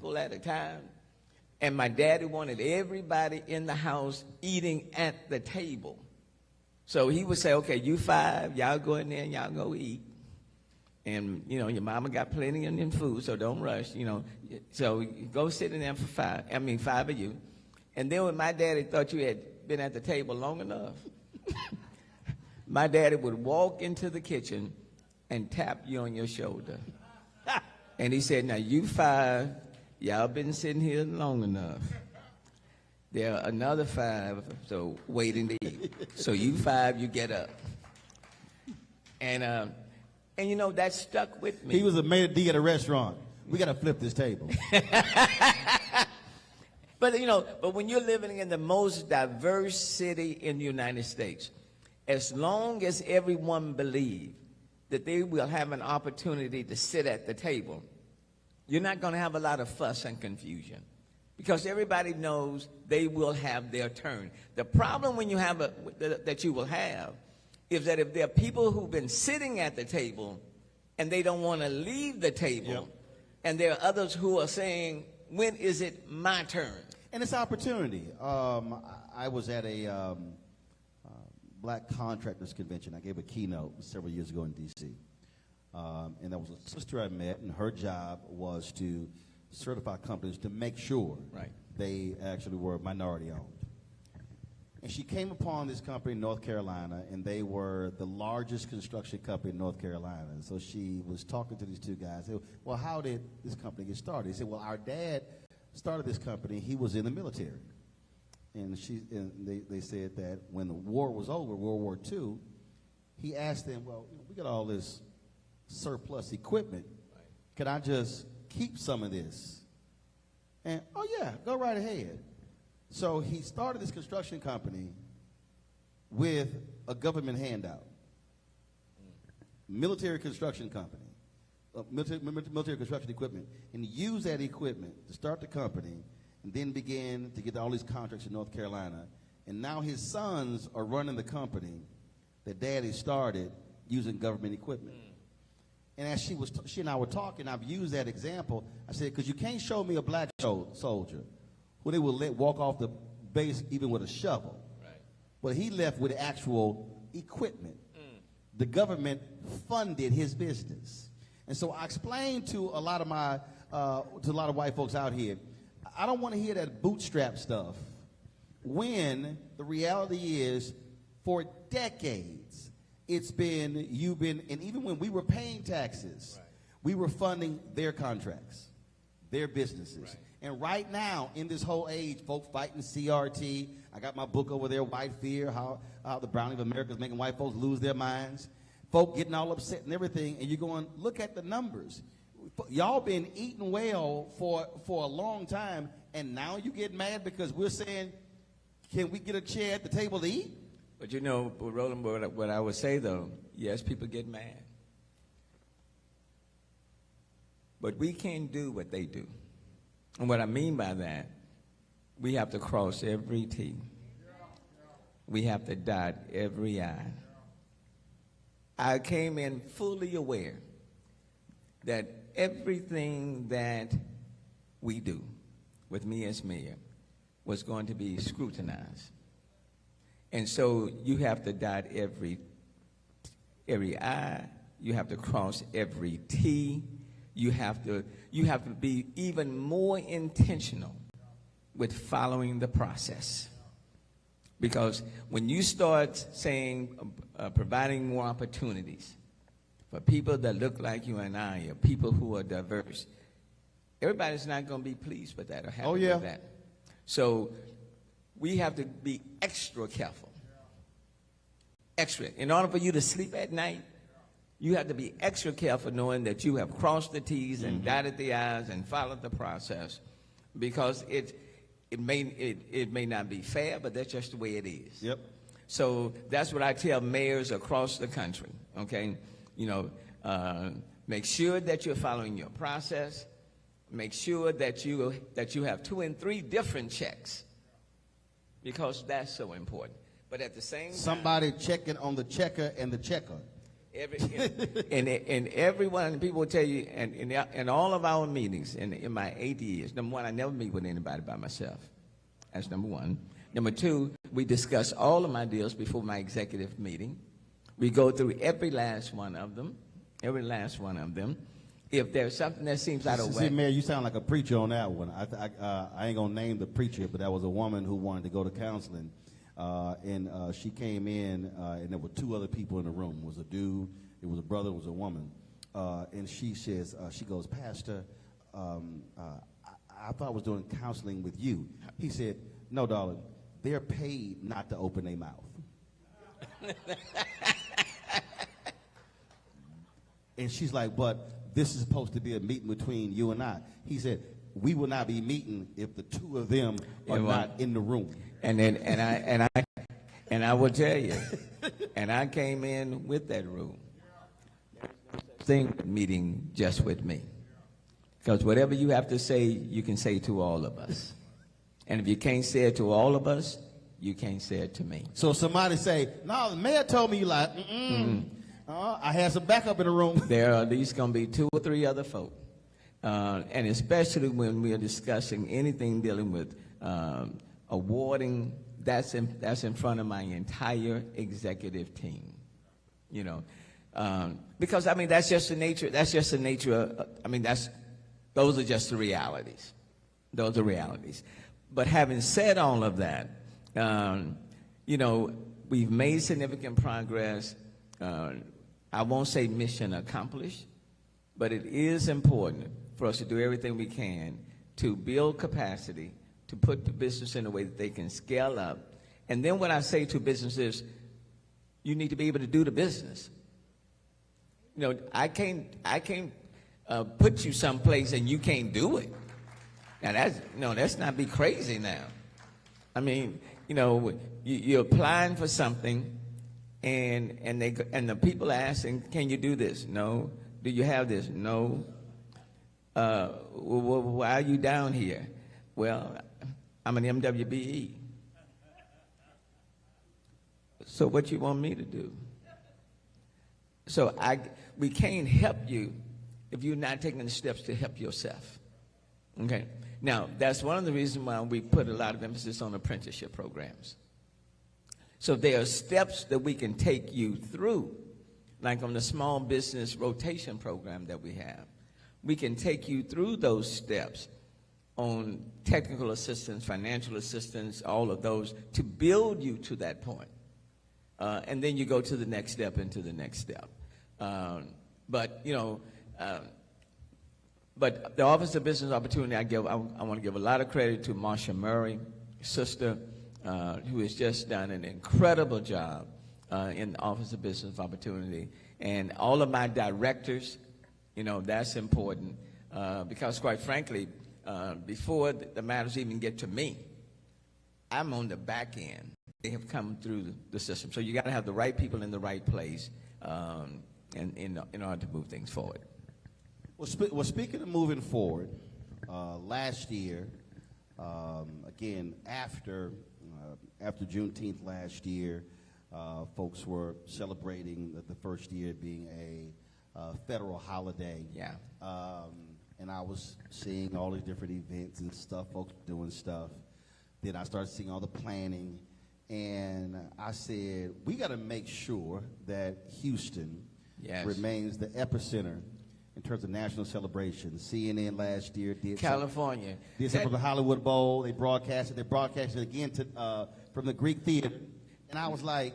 couple at a time. And my daddy wanted everybody in the house eating at the table. So he would say, okay, you 5, y'all go in there and y'all go eat. And, you know, your mama got plenty of food, so don't rush, you know. So go sit in there for 5 of you. And then when my daddy thought you had been at the table long enough, my daddy would walk into the kitchen and tap you on your shoulder. And he said, now you 5, y'all been sitting here long enough. There are another 5, so waiting to eat. So you 5, you get up. And you know, that stuck with me. He was a maitre d' at a restaurant. We got to flip this table. But, you know, but when you're living in the most diverse city in the United States, as long as everyone believes that they will have an opportunity to sit at the table, you're not going to have a lot of fuss and confusion because everybody knows they will have their turn. The problem when you have that you will have is that if there are people who've been sitting at the table and they don't want to leave the table, yep. And there are others who are saying, when is it my turn? And it's opportunity. I was at a black contractors convention. I gave a keynote several years ago in D.C. And there was a sister I met, and her job was to certify companies to make sure they actually were minority owned. And she came upon this company in North Carolina, and they were the largest construction company in North Carolina. And so she was talking to these two guys. They said, well, how did this company get started? He said, well, our dad started this company. He was in the military. And they said that when the war was over, World War II, he asked them, well, we got all this surplus equipment. Can I just keep some of this? And, oh, yeah, go right ahead. So he started this construction company with a government handout. Military construction company, military construction equipment, and he used that equipment to start the company and then began to get all these contracts in North Carolina. And now his sons are running the company that Daddy started using government equipment. And as she and I were talking, I've used that example. I said, because you can't show me a black soldier who they will let walk off the base even with a shovel. Right. But he left with actual equipment. The government funded his business. And so I explained to a lot of white folks out here, I don't want to hear that bootstrap stuff when the reality is for decades and even when we were paying taxes, we were funding their contracts, their businesses. Right. And right now, in this whole age, folks fighting CRT. I got my book over there, White Fear, how the browning of America is making white folks lose their minds. Folk getting all upset and everything, and you're going, look at the numbers. Y'all been eating well for a long time, and now you get mad because we're saying, can we get a chair at the table to eat? But you know, Roland, what I would say, though, yes, people get mad. But we can't do what they do. And what I mean by that, we have to cross every T. We have to dot every I. I came in fully aware that everything that we do with me as mayor was going to be scrutinized. And so you have to dot every I, you have to cross every T. You have to be even more intentional with following the process. Because when you start saying, providing more opportunities for people that look like you and I, or people who are diverse, everybody's not going to be pleased with that or happy with that. So we have to be extra careful. Extra. In order for you to sleep at night, you have to be extra careful knowing that you have crossed the T's and dotted the I's and followed the process, because it may not be fair, but that's just the way it is. Yep. So that's what I tell mayors across the country, okay? You know, make sure that you're following your process. Make sure that you have 2 and 3 different checks, because that's so important. But at the same time, somebody checking on the checker and the checker. And everyone, people will tell you, and in all of our meetings, in my 8 years, number one, I never meet with anybody by myself. That's number one. Number two, we discuss all of my deals before my executive meeting. We go through every last one of them. If there's something that seems out of See, whack. Mayor, you sound like a preacher on that one. I ain't gonna name the preacher, but that was a woman who wanted to go to counseling, and she came in, and there were two other people in the room. It was a dude, it was a brother, it was a woman, and she says, she goes, Pastor, I thought I was doing counseling with you. He said, no, darling, they're paid not to open their mouth. And she's like, but this is supposed to be a meeting between you and I. He said, we will not be meeting if the two of them are not in the room. And I will tell you, and I came in with that rule. Meeting just with me. Because whatever you have to say, you can say to all of us. And if you can't say it to all of us, you can't say it to me. So somebody say, no, the mayor told me, you like, I had some backup in the room. There are at least going to be 2 or 3 other folk. And especially when we are discussing anything dealing with awarding, that's in front of my entire executive team. You know, because I mean that's just the nature. Those are just the realities. Those are realities. But having said all of that, you know, we've made significant progress. I won't say mission accomplished, but it is important for us to do everything we can to build capacity, to put the business in a way that they can scale up. And then what I say to businesses, you need to be able to do the business. You know, I can't put you someplace and you can't do it. Now let's not be crazy now. I mean, you know, you're applying for something, and the people are asking, can you do this? No. Do you have this? No. Why are you down here? Well, I'm an MWBE. So what you want me to do? So we can't help you if you're not taking the steps to help yourself. Okay? Now, that's one of the reasons why we put a lot of emphasis on apprenticeship programs. So there are steps that we can take you through, like on the small business rotation program that we have. We can take you through those steps on technical assistance, financial assistance, all of those, to build you to that point. And then you go to the next step and to the next step. But, you know, but the Office of Business Opportunity, I want to give a lot of credit to Marsha Murray, sister, who has just done an incredible job in the Office of Business Opportunity. And all of my directors, you know, that's important because, quite frankly, before the matters even get to me, I'm on the back end. They have come through the system. So you got to have the right people in the right place in order to move things forward. Well, speaking of moving forward, last year, again, after Juneteenth last year, folks were celebrating the first year being a federal holiday. Yeah. And I was seeing all these different events and stuff, folks doing stuff. Then I started seeing all the planning. And I said, we got to make sure that Houston remains the epicenter in terms of national celebrations. CNN last year did California. Did something for the Hollywood Bowl. They broadcasted it again from the Greek Theater. And I was like,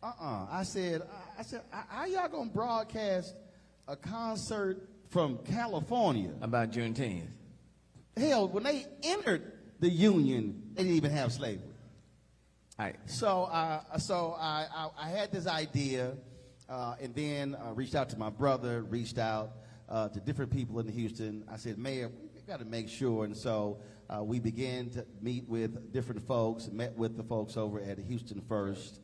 I said, how y'all going to broadcast a concert from California? About Juneteenth. Hell, when they entered the Union, they didn't even have slavery. So I had this idea, and then reached out to my brother, reached out to different people in Houston. I said, Mayor, we got to make sure. And so we began to meet with different folks, met with the folks over at Houston First.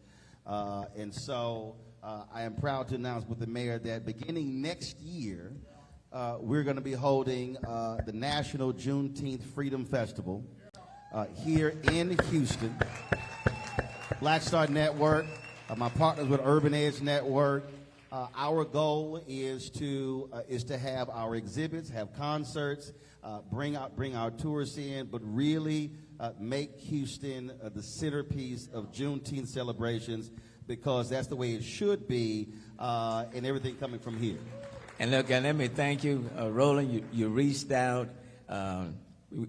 And so I am proud to announce with the mayor that beginning next year, we're going to be holding the National Juneteenth Freedom Festival here in Houston. Black Star Network, my partners with Urban Edge Network, Our goal is to have our exhibits, have concerts, bring our tourists in, but really make Houston the centerpiece of Juneteenth celebrations, because that's the way it should be, and everything coming from here. And look, and let me thank you, Roland. You reached out.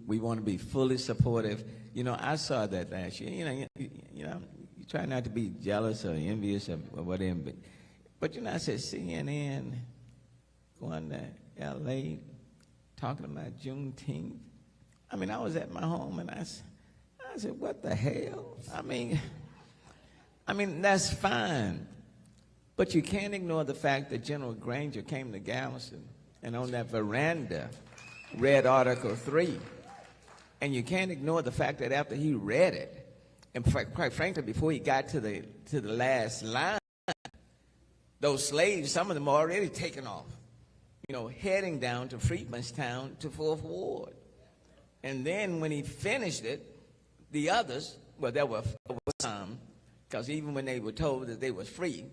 We want to be fully supportive. You know, I saw that last year. You try not to be jealous or envious or whatever. But I said, CNN going to L.A. talking about Juneteenth. I mean, I was at my home and I said, what the hell? I mean, that's fine. But you can't ignore the fact that General Granger came to Galveston and on that veranda read Article 3. And you can't ignore the fact that after he read it, and quite frankly, before he got to the last line, those slaves, some of them are already taken off, heading down to Freedmanstown to 4th Ward. And then when he finished it, the others, well, there were some, because even when they were told that they were free,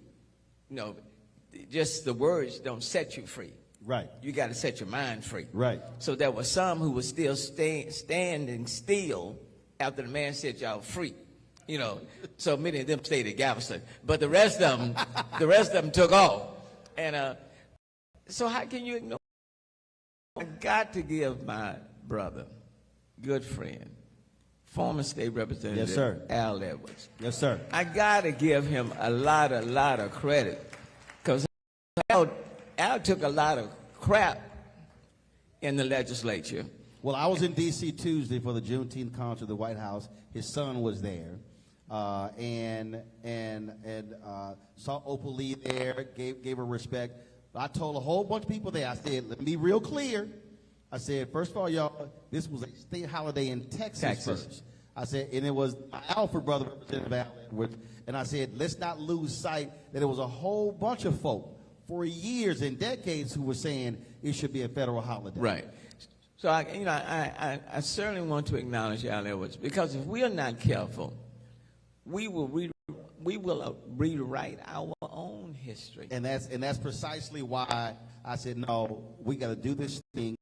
just the words don't set you free. Right. You got to set your mind free. Right. So there were some who were still standing still after the man said y'all free. So many of them stayed at Galveston, but the rest of them took off. And so how can you ignore? I got to give my brother, good friend, former state representative, yes, sir, Al Edwards. Yes, sir. I got to give him a lot of credit, because Al took a lot of crap in the legislature. Well, I was in D.C. Tuesday for the Juneteenth concert at the White House. His son was there, and saw Opal Lee there, gave her respect. But I told a whole bunch of people there, I said, let me be real clear. I said, first of all, y'all, this was a state holiday in Texas first. I said, and it was my Alfred brother, Representative Al Edwards, and I said, let's not lose sight that it was a whole bunch of folk for years and decades who were saying it should be a federal holiday. Right. So I certainly want to acknowledge Al Edwards, because if we are not careful, we will rewrite our own history. And that's precisely why I said, no, we got to do this thing.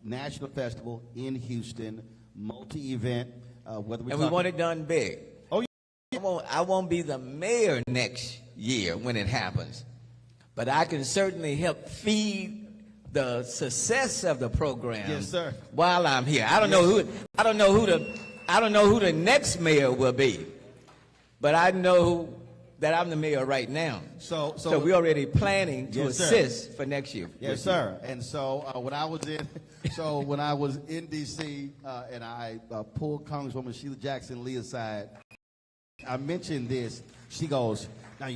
National festival in Houston, multi-event. We want it done big. Oh, yeah. I won't be the mayor next year when it happens, but I can certainly help feed the success of the program. Yes, sir. While I'm here, I don't know who the next mayor will be, but I know that I'm the mayor right now. So we're already planning to assist for next year. Yes, sir. And so when I was in D.C. And I pulled Congresswoman Sheila Jackson Lee aside, I mentioned this. She goes, now,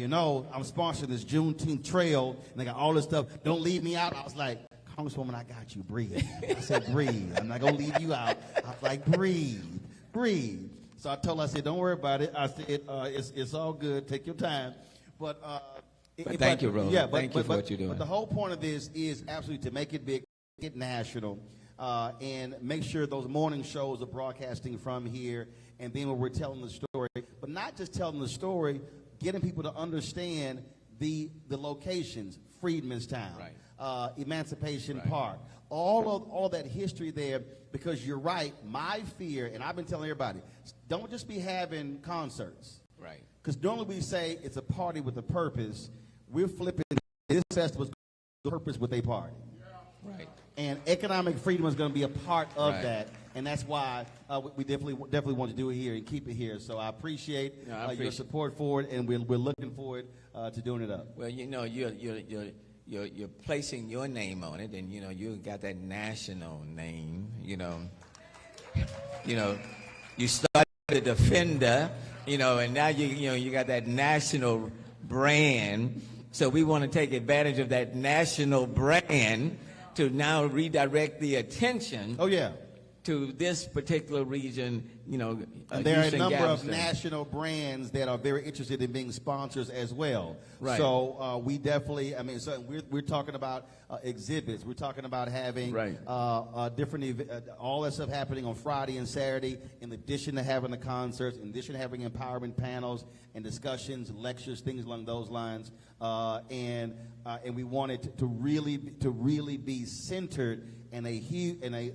I'm sponsoring this Juneteenth trail, and they got all this stuff. Don't leave me out. I was like, Congresswoman, I got you. Breathe. I said, breathe. I'm not going to leave you out. I was like, breathe. So I told her, I said, don't worry about it. I said, it's all good. Take your time. But thank you, Roland. Yeah, thank you for what you're doing. But the whole point of this is absolutely to make it big, make it national, and make sure those morning shows are broadcasting from here, and then when we're telling the story, but not just telling the story, getting people to understand the locations, Freedmanstown, right. Emancipation right. Park, all that history there, because you're right, my fear, and I've been telling everybody, don't just be having concerts. Right. Because normally we say it's a party with a purpose. We're flipping this festival's purpose with a party. Right. And economic freedom is going to be a part of right. that, and that's why we definitely want to do it here and keep it here. So I appreciate your support for it, and we're looking forward to doing it up. Well, you're placing your name on it, and you got that national name. You started a Defender, and now you got that national brand. So we want to take advantage of that national brand to now redirect the attention. Oh yeah. to this particular region, And there are a Houston, number Galveston. of national brands that are very interested in being sponsors as well. Right. So we definitely, so we're talking about exhibits. We're talking about having Right. different, all that stuff happening on Friday and Saturday, in addition to having the concerts, in addition to having empowerment panels and discussions, lectures, things along those lines. And we want it to really be centered in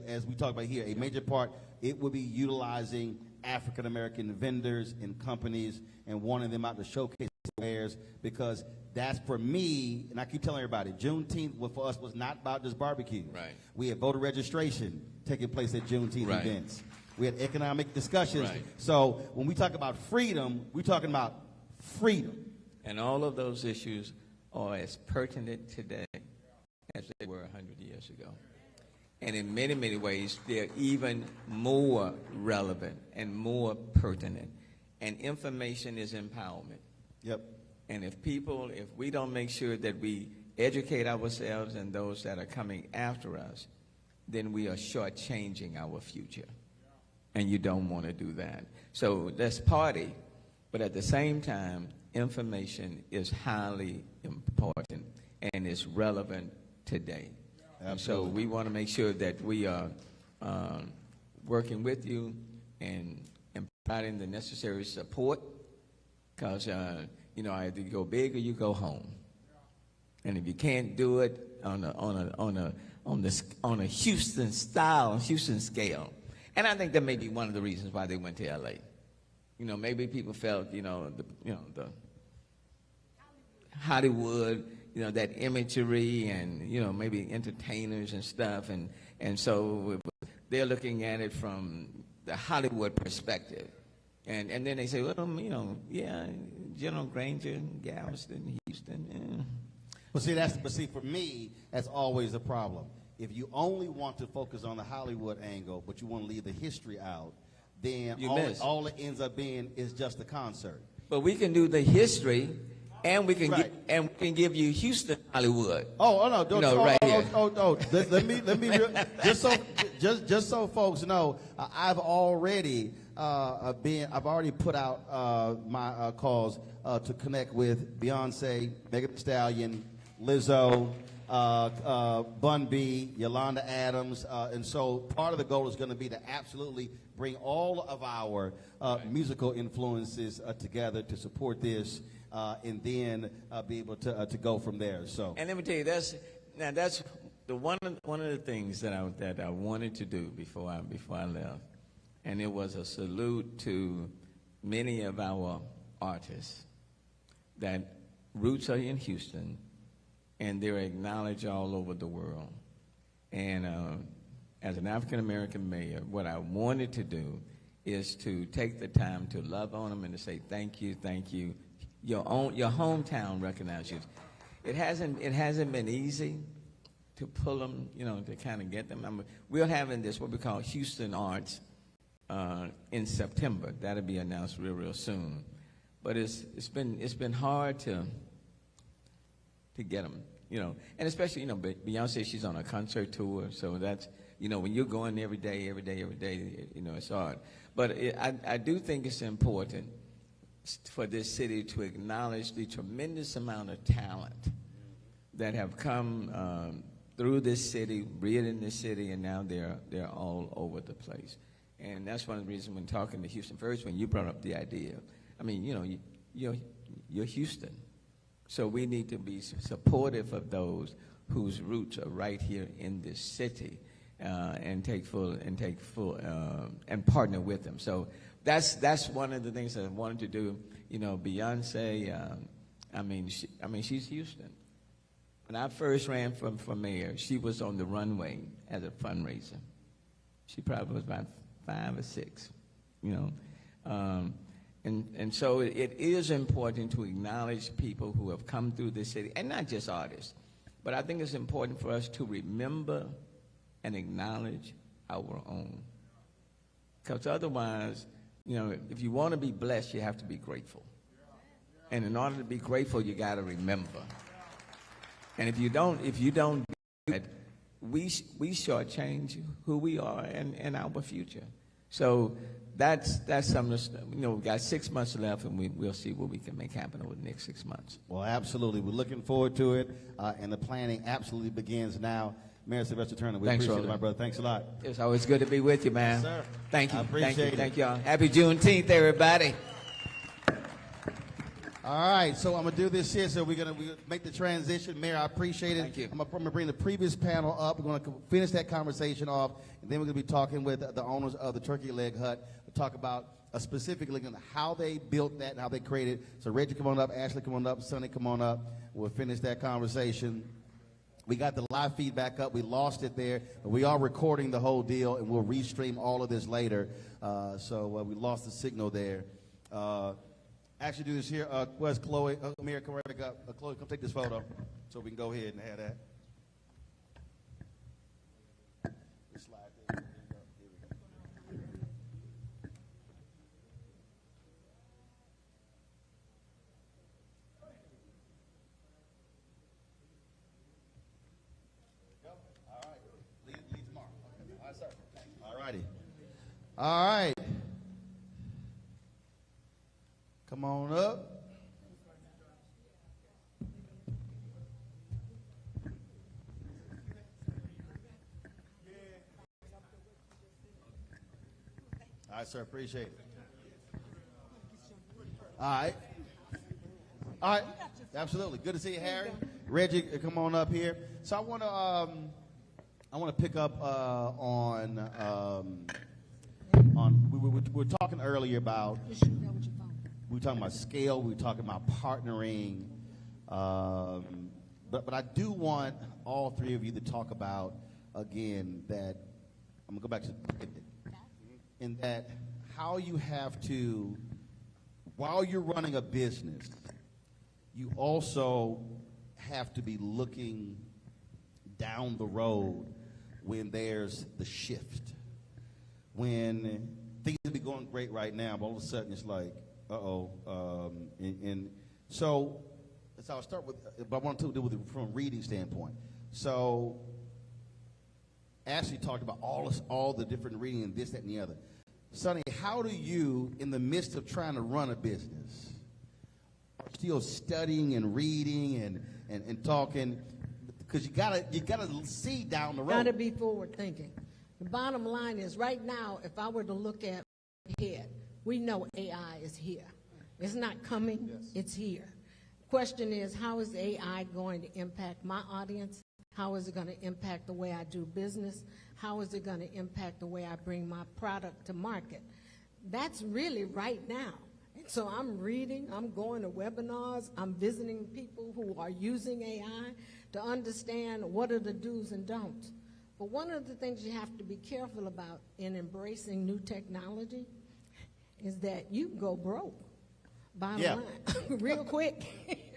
as we talk about here, a major part. It will be utilizing African American vendors and companies and wanting them out to showcase wares, because that's, for me, and I keep telling everybody, Juneteenth for us was not about just barbecue. Right. We had voter registration taking place at Juneteenth Right. events. We had economic discussions. Right. So when we talk about freedom, we're talking about freedom. And all of those issues are as pertinent today as they were 100 years ago. And in many, many ways, they're even more relevant and more pertinent. And information is empowerment. Yep. And if we don't make sure that we educate ourselves and those that are coming after us, then we are shortchanging our future. And you don't want to do that. So let's party, but at the same time, information is highly important and is relevant today. And so we want to make sure that we are working with you and providing the necessary support, because either you go big or you go home. And if you can't do it on a Houston scale, and I think that may be one of the reasons why they went to L.A. Maybe people felt the Hollywood, that imagery, and maybe entertainers and stuff, and so they're looking at it from the Hollywood perspective, and then they say, well, yeah, General Granger, Galveston, Houston. But see, for me, that's always a problem. If you only want to focus on the Hollywood angle, but you want to leave the history out, then all it ends up being is just a concert. But we can do the history. And we can give you Houston Hollywood. Oh no! Don't, right here. Let me just so folks know, I've already put out my calls to connect with Beyonce, Megan Thee Stallion, Lizzo, Bun B, Yolanda Adams, and so part of the goal is going to be to absolutely bring all of our musical influences together to support this. And then be able to go from there. So, and let me tell you, that's the one of the things that I wanted to do before I left, and it was a salute to many of our artists that roots are in Houston, and they're acknowledged all over the world. And as an African American mayor, what I wanted to do is to take the time to love on them and to say thank you. Your hometown recognizes you. It hasn't been easy to pull them, to kind of get them. We're having this what we call Houston Arts in September. That'll be announced real soon. But it's been hard to get them, and especially Beyonce, she's on a concert tour, so that's when you're going every day, it's hard. But I do think it's important for this city to acknowledge the tremendous amount of talent that have come through this city, reared in this city, and now they're all over the place. And that's one of the reasons when talking to Houston first, when you brought up the idea, you're Houston. So we need to be supportive of those whose roots are right here in this city, and partner with them. So that's one of the things that I wanted to do. Beyonce, she's Houston. When I first ran for mayor, she was on the runway as a fundraiser. She probably was about 5 or 6, And so it is important to acknowledge people who have come through this city, and not just artists. But I think it's important for us to remember and acknowledge our own. Because otherwise, if you want to be blessed, you have to be grateful. And in order to be grateful, you got to remember. And if you don't do that, we shortchange who we are and our future. So that's something. We got 6 months left, and we'll see what we can make happen over the next 6 months. Well, absolutely. We're looking forward to it, and the planning absolutely begins now. Mayor Sylvester Turner, we appreciate it, my brother. Thanks a lot. It's always good to be with you, man. Yes, sir. Thank you. I appreciate it. Thank y'all. Happy Juneteenth, everybody. All right, so I'm going to do this here. So we're going to make the transition. Mayor, I appreciate it. Thank you. I'm going to bring the previous panel up. We're going to finish that conversation off, and then we're going to be talking with the owners of the Turkey Leg Hut to talk about specifically how they built that and how they created. So Reggie, come on up. Ashley, come on up. Sonny, come on up. We'll finish that conversation. We got the live feedback up. We lost it there. But we are recording the whole deal, and we'll restream all of this later. So we lost the signal there. Actually, do this here. Where's Chloe? Mayor, come right back up. Chloe, come take this photo so we can go ahead and have that. Just slide there. Here we go. All right. Lead tomorrow. Okay. All right, sir. All righty. All right. Come on up. All right, sir. Appreciate it. All right. All right. Absolutely. Good to see you, Harry. Reggie, come on up here. So I want to pick up on we were talking earlier about. We were talking about scale. We were talking about partnering. But I do want all three of you to talk about, again, that I'm going to go back to in that how you have to, while you're running a business, you also have to be looking down the road when there's the shift. When things will be going great right now, but all of a sudden it's like, and so I'll start with, but I want to do with it from a reading standpoint. So Ashley talked about all the different reading and this, that, and the other. Sonny, how do you, in the midst of trying to run a business, are still studying and reading and talking? Because you gotta see down the road. Gotta be forward thinking. The bottom line is, right now, if I were to look at ahead, we know AI is here. It's not coming, yes. It's here. Question is, how is AI going to impact my audience? How is it going to impact the way I do business? How is it going to impact the way I bring my product to market? That's really right now. And so I'm reading, I'm going to webinars, I'm visiting people who are using AI to understand what are the do's and don'ts. But one of the things you have to be careful about in embracing new technology is that you can go broke, bottom line, real quick.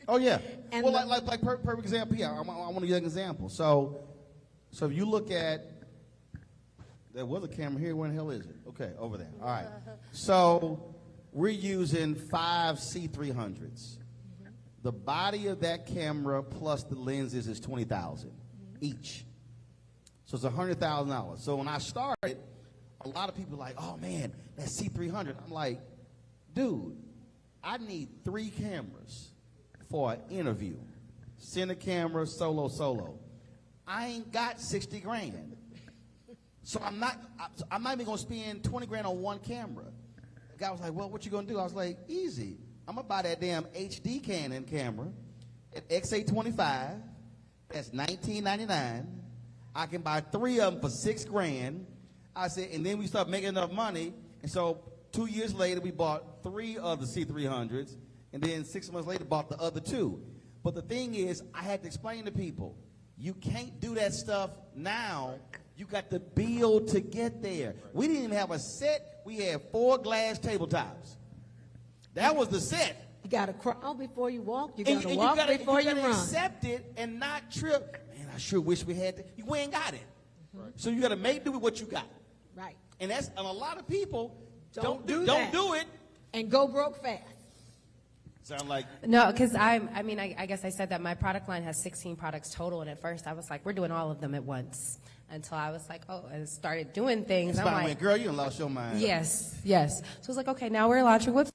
Oh, yeah. And well, like perfect example, yeah, I want to give you an example. So if you look at, there was a camera here, where the hell is it? Okay, over there. All right. So we're using 5 C300s. Mm-hmm. The body of that camera plus the lenses is $20,000 each. So it's $100,000. So when I started, a lot of people were like, oh man, that's C300. I'm like, dude, I need 3 cameras for an interview. Center camera, solo. I ain't got 60 grand. So I'm not even gonna spend 20 grand on one camera. The guy was like, well, what you gonna do? I was like, easy. I'm gonna buy that damn HD Canon camera at XA25. That's $19.99. I can buy 3 of them for $6 grand. I said, and then we start making enough money. And so 2 years later, we bought 3 of the C300s. And then 6 months later, bought the other 2. But the thing is, I had to explain to people, you can't do that stuff now. You got to build to get there. We didn't even have a set. We had 4 glass tabletops. That was the set. You got to crawl before you walk. You got to walk before you run. You got to accept it and not trip. Man, I sure wish we had that. We ain't got it. Right. So you got to make do with what you got. Right. And a lot of people don't do it it. And go broke fast. Sound like No, because I mean, I guess I said that my product line has 16 products total, and at first I was like, we're doing all of them at once. Until I was like, oh, and started doing things. it's I'm fine, like, girl, you done lost your mind. yes, yes. So it's like, okay, now we're launching with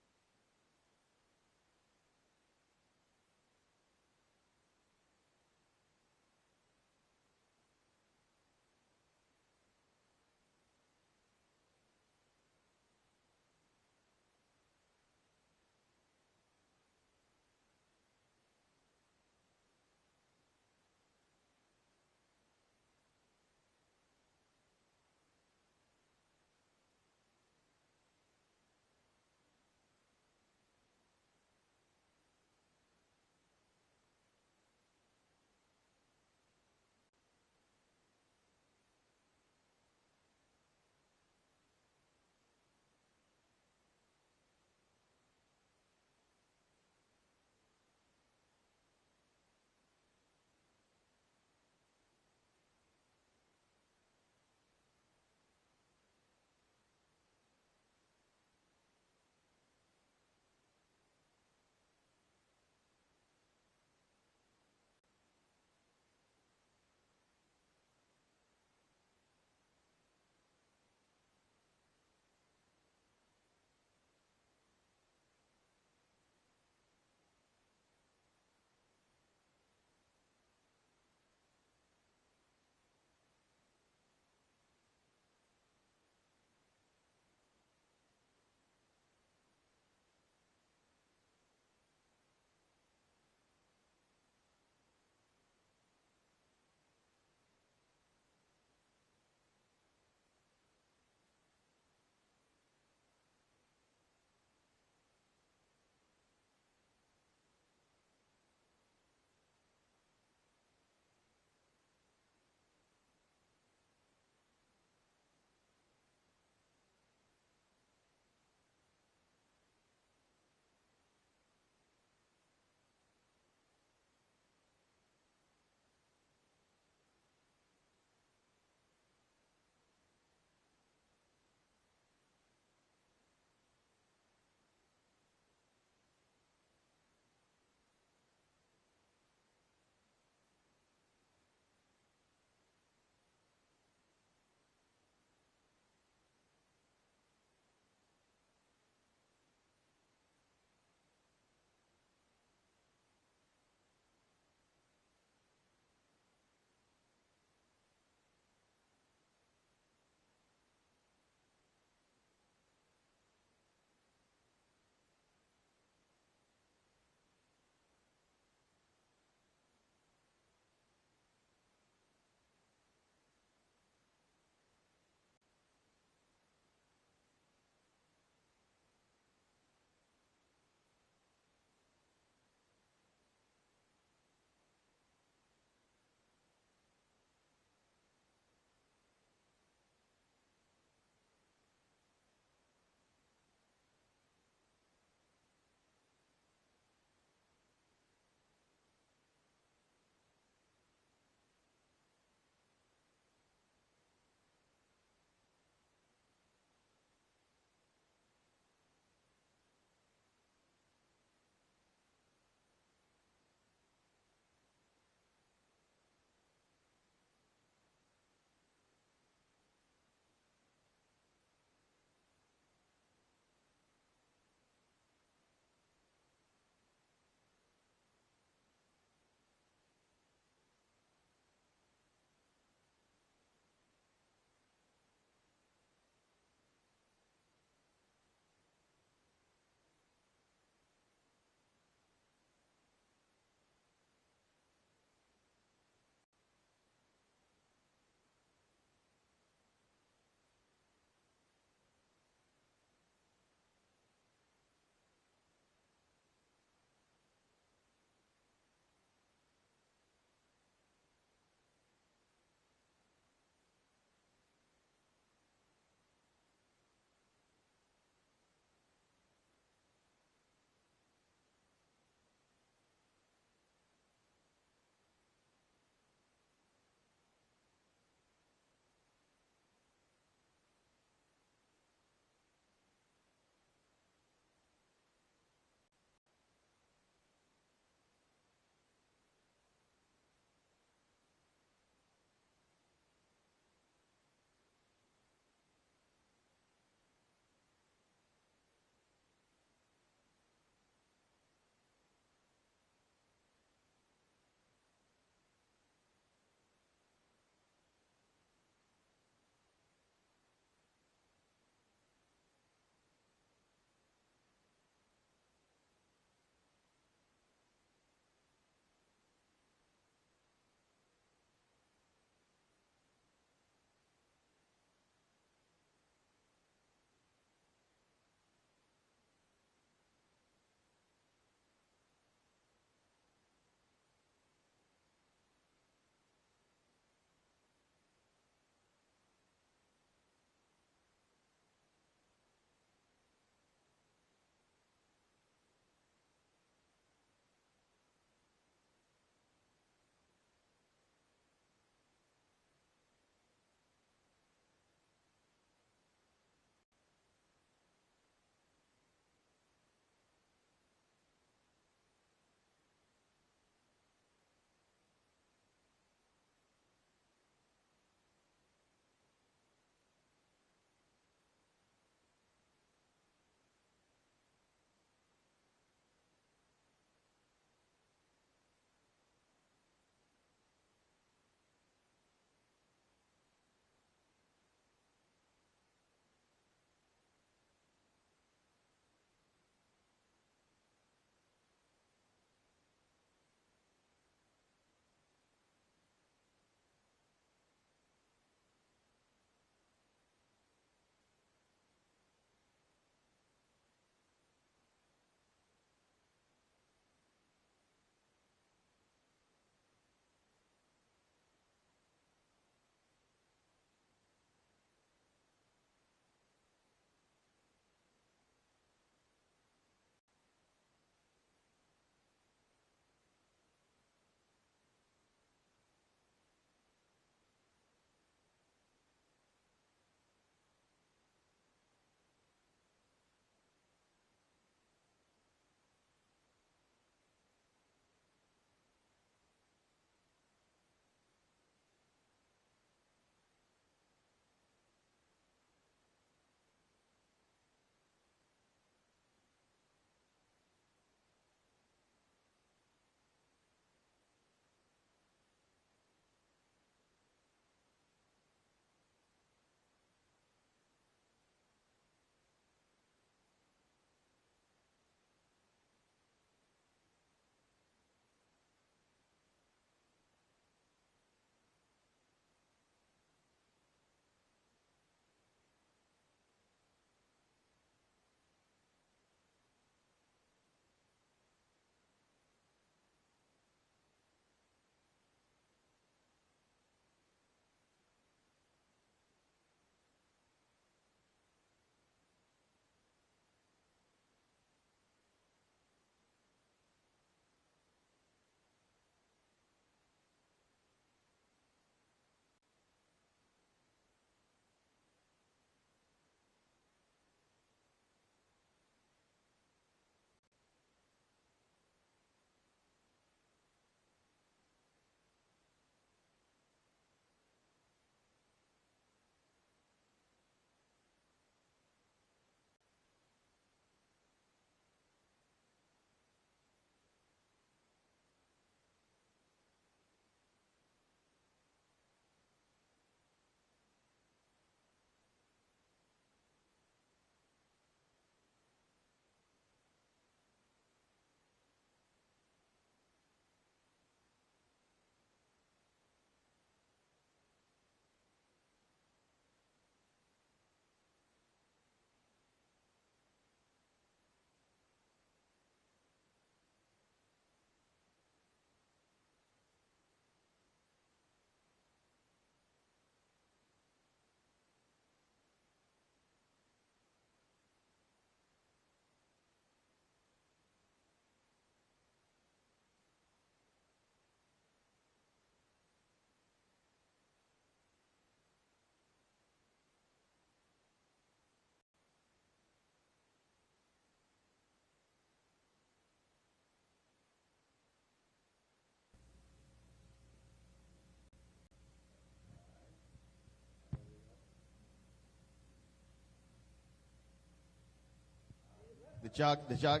Did y'all? Are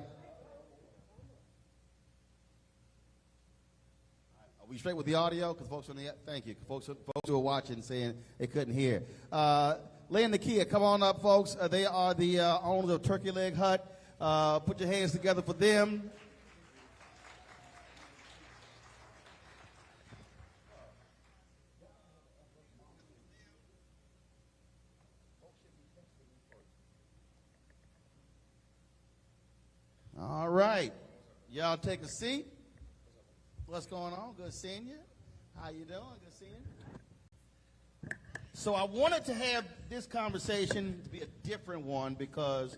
we straight with the audio? Because folks on the thank you. Folks who are watching saying they couldn't hear. Leigh and Nakia, come on up, folks. They are the owners of Turkey Leg Hut. Put your hands together for them. All right. Y'all take a seat. What's going on? Good seeing you. How you doing? Good seeing you. So I wanted to have this conversation to be a different one because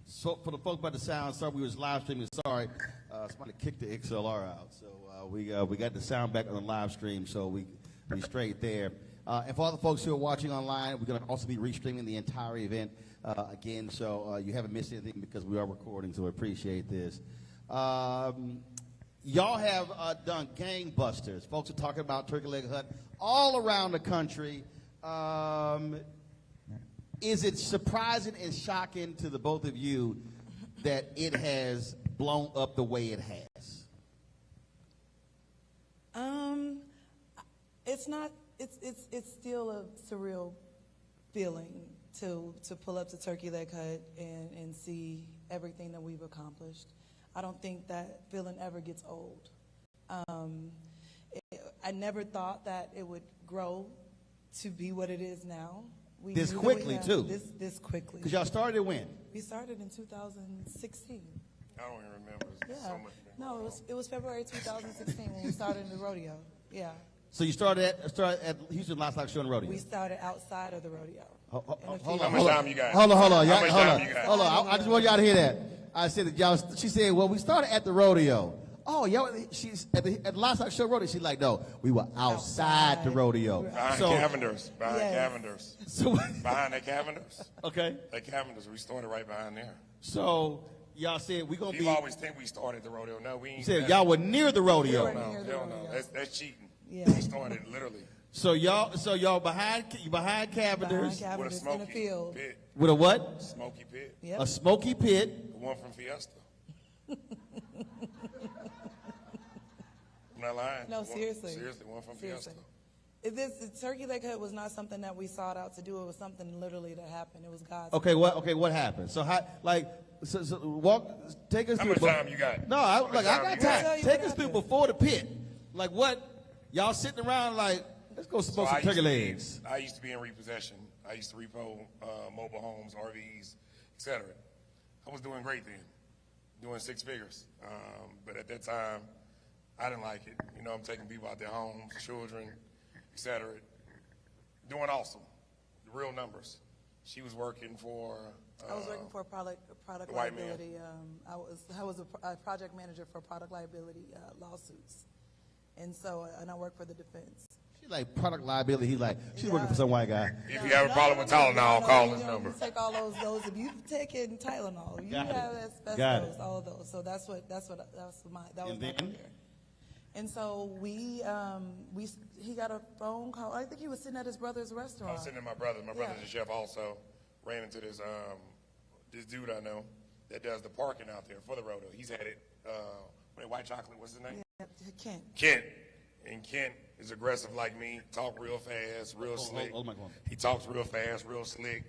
so for the folks about the sound, sorry we was live streaming. Sorry, somebody kicked the XLR out, so we got the sound back on the live stream, so we straight there. And for all the folks who are watching online, we're going to also be restreaming the entire event again, so you haven't missed anything because we are recording, so we appreciate this. Y'all have done gangbusters. Folks are talking about Turkey Leg Hut all around the country. Is it surprising and shocking to the both of you that it has blown up the way it has? It's not. It's still a surreal feeling to pull up to Turkey Leg Hut and see everything that we've accomplished. I don't think that feeling ever gets old. I never thought that it would grow to be what it is now. This quickly, too. This quickly. Because y'all started when? We started in 2016. I don't even remember. Yeah. So much No, it was February 2016 when we started the rodeo. Yeah. So you started at Houston Livestock Show and Rodeo? We started outside of the rodeo. Hold How on. much time you got? Hold on. How much time Hold you got? on. I just want y'all to hear that. I said that y'all. She said, "Well, we started at the rodeo." Oh, y'all. She's at the Livestock Show rodeo. She's like, "No, we were outside the rodeo." Behind So, Cavenders. Behind Yes. Cavenders. so Behind that Cavenders. okay. That Cavenders, we started right behind there. So y'all said we gonna People be. always think we started the rodeo. No, we ain't. You said y'all were near the rodeo. We were No, near the hell no. rodeo. That's cheating. Yeah. We started literally So y'all behind Cavenders Behind with a Cavenders in the smoky field. pit. with a what? Smoky pit. Yep. A smoky pit. The one from Fiesta. I'm not lying. No, seriously. Seriously, one from Seriously. Fiesta. The Turkey Leg Hut was not something that we sought out to do. It was something literally that happened. It was God's. Okay, what happened? So how take us How through. much time you got? No, How much I got time you time. got? Take us through before the pit. Like what? Y'all sitting around like, let's go smoke some turkey legs. I used to be in repossession. I used to repo mobile homes, RVs, etc. I was doing great then, doing six figures. But at that time, I didn't like it. You know, I'm taking people out their homes, children, etc. Doing awesome, the real numbers. She was working for. I was working for product the white man. liability. I was a project manager for product liability lawsuits, and I worked for the defense. She's like product liability. He's like, she's working for some white guy. If you have a problem with Tylenol, call this number. You take all those. If you've taken Tylenol, you Got it. have Got asbestos, it. all of those. So that was my And then? career. And so he got a phone call. I think he was sitting at his brother's I restaurant. was sitting at my brother. My brother's Yeah. a chef also. Ran into this dude I know that does the parking out there for the rodeo. He's had it. White chocolate. What's his name? Yeah, Kent. Kent. And Kent is aggressive like me. Talk real fast, real slick. hold my phone. He talks real fast, real slick.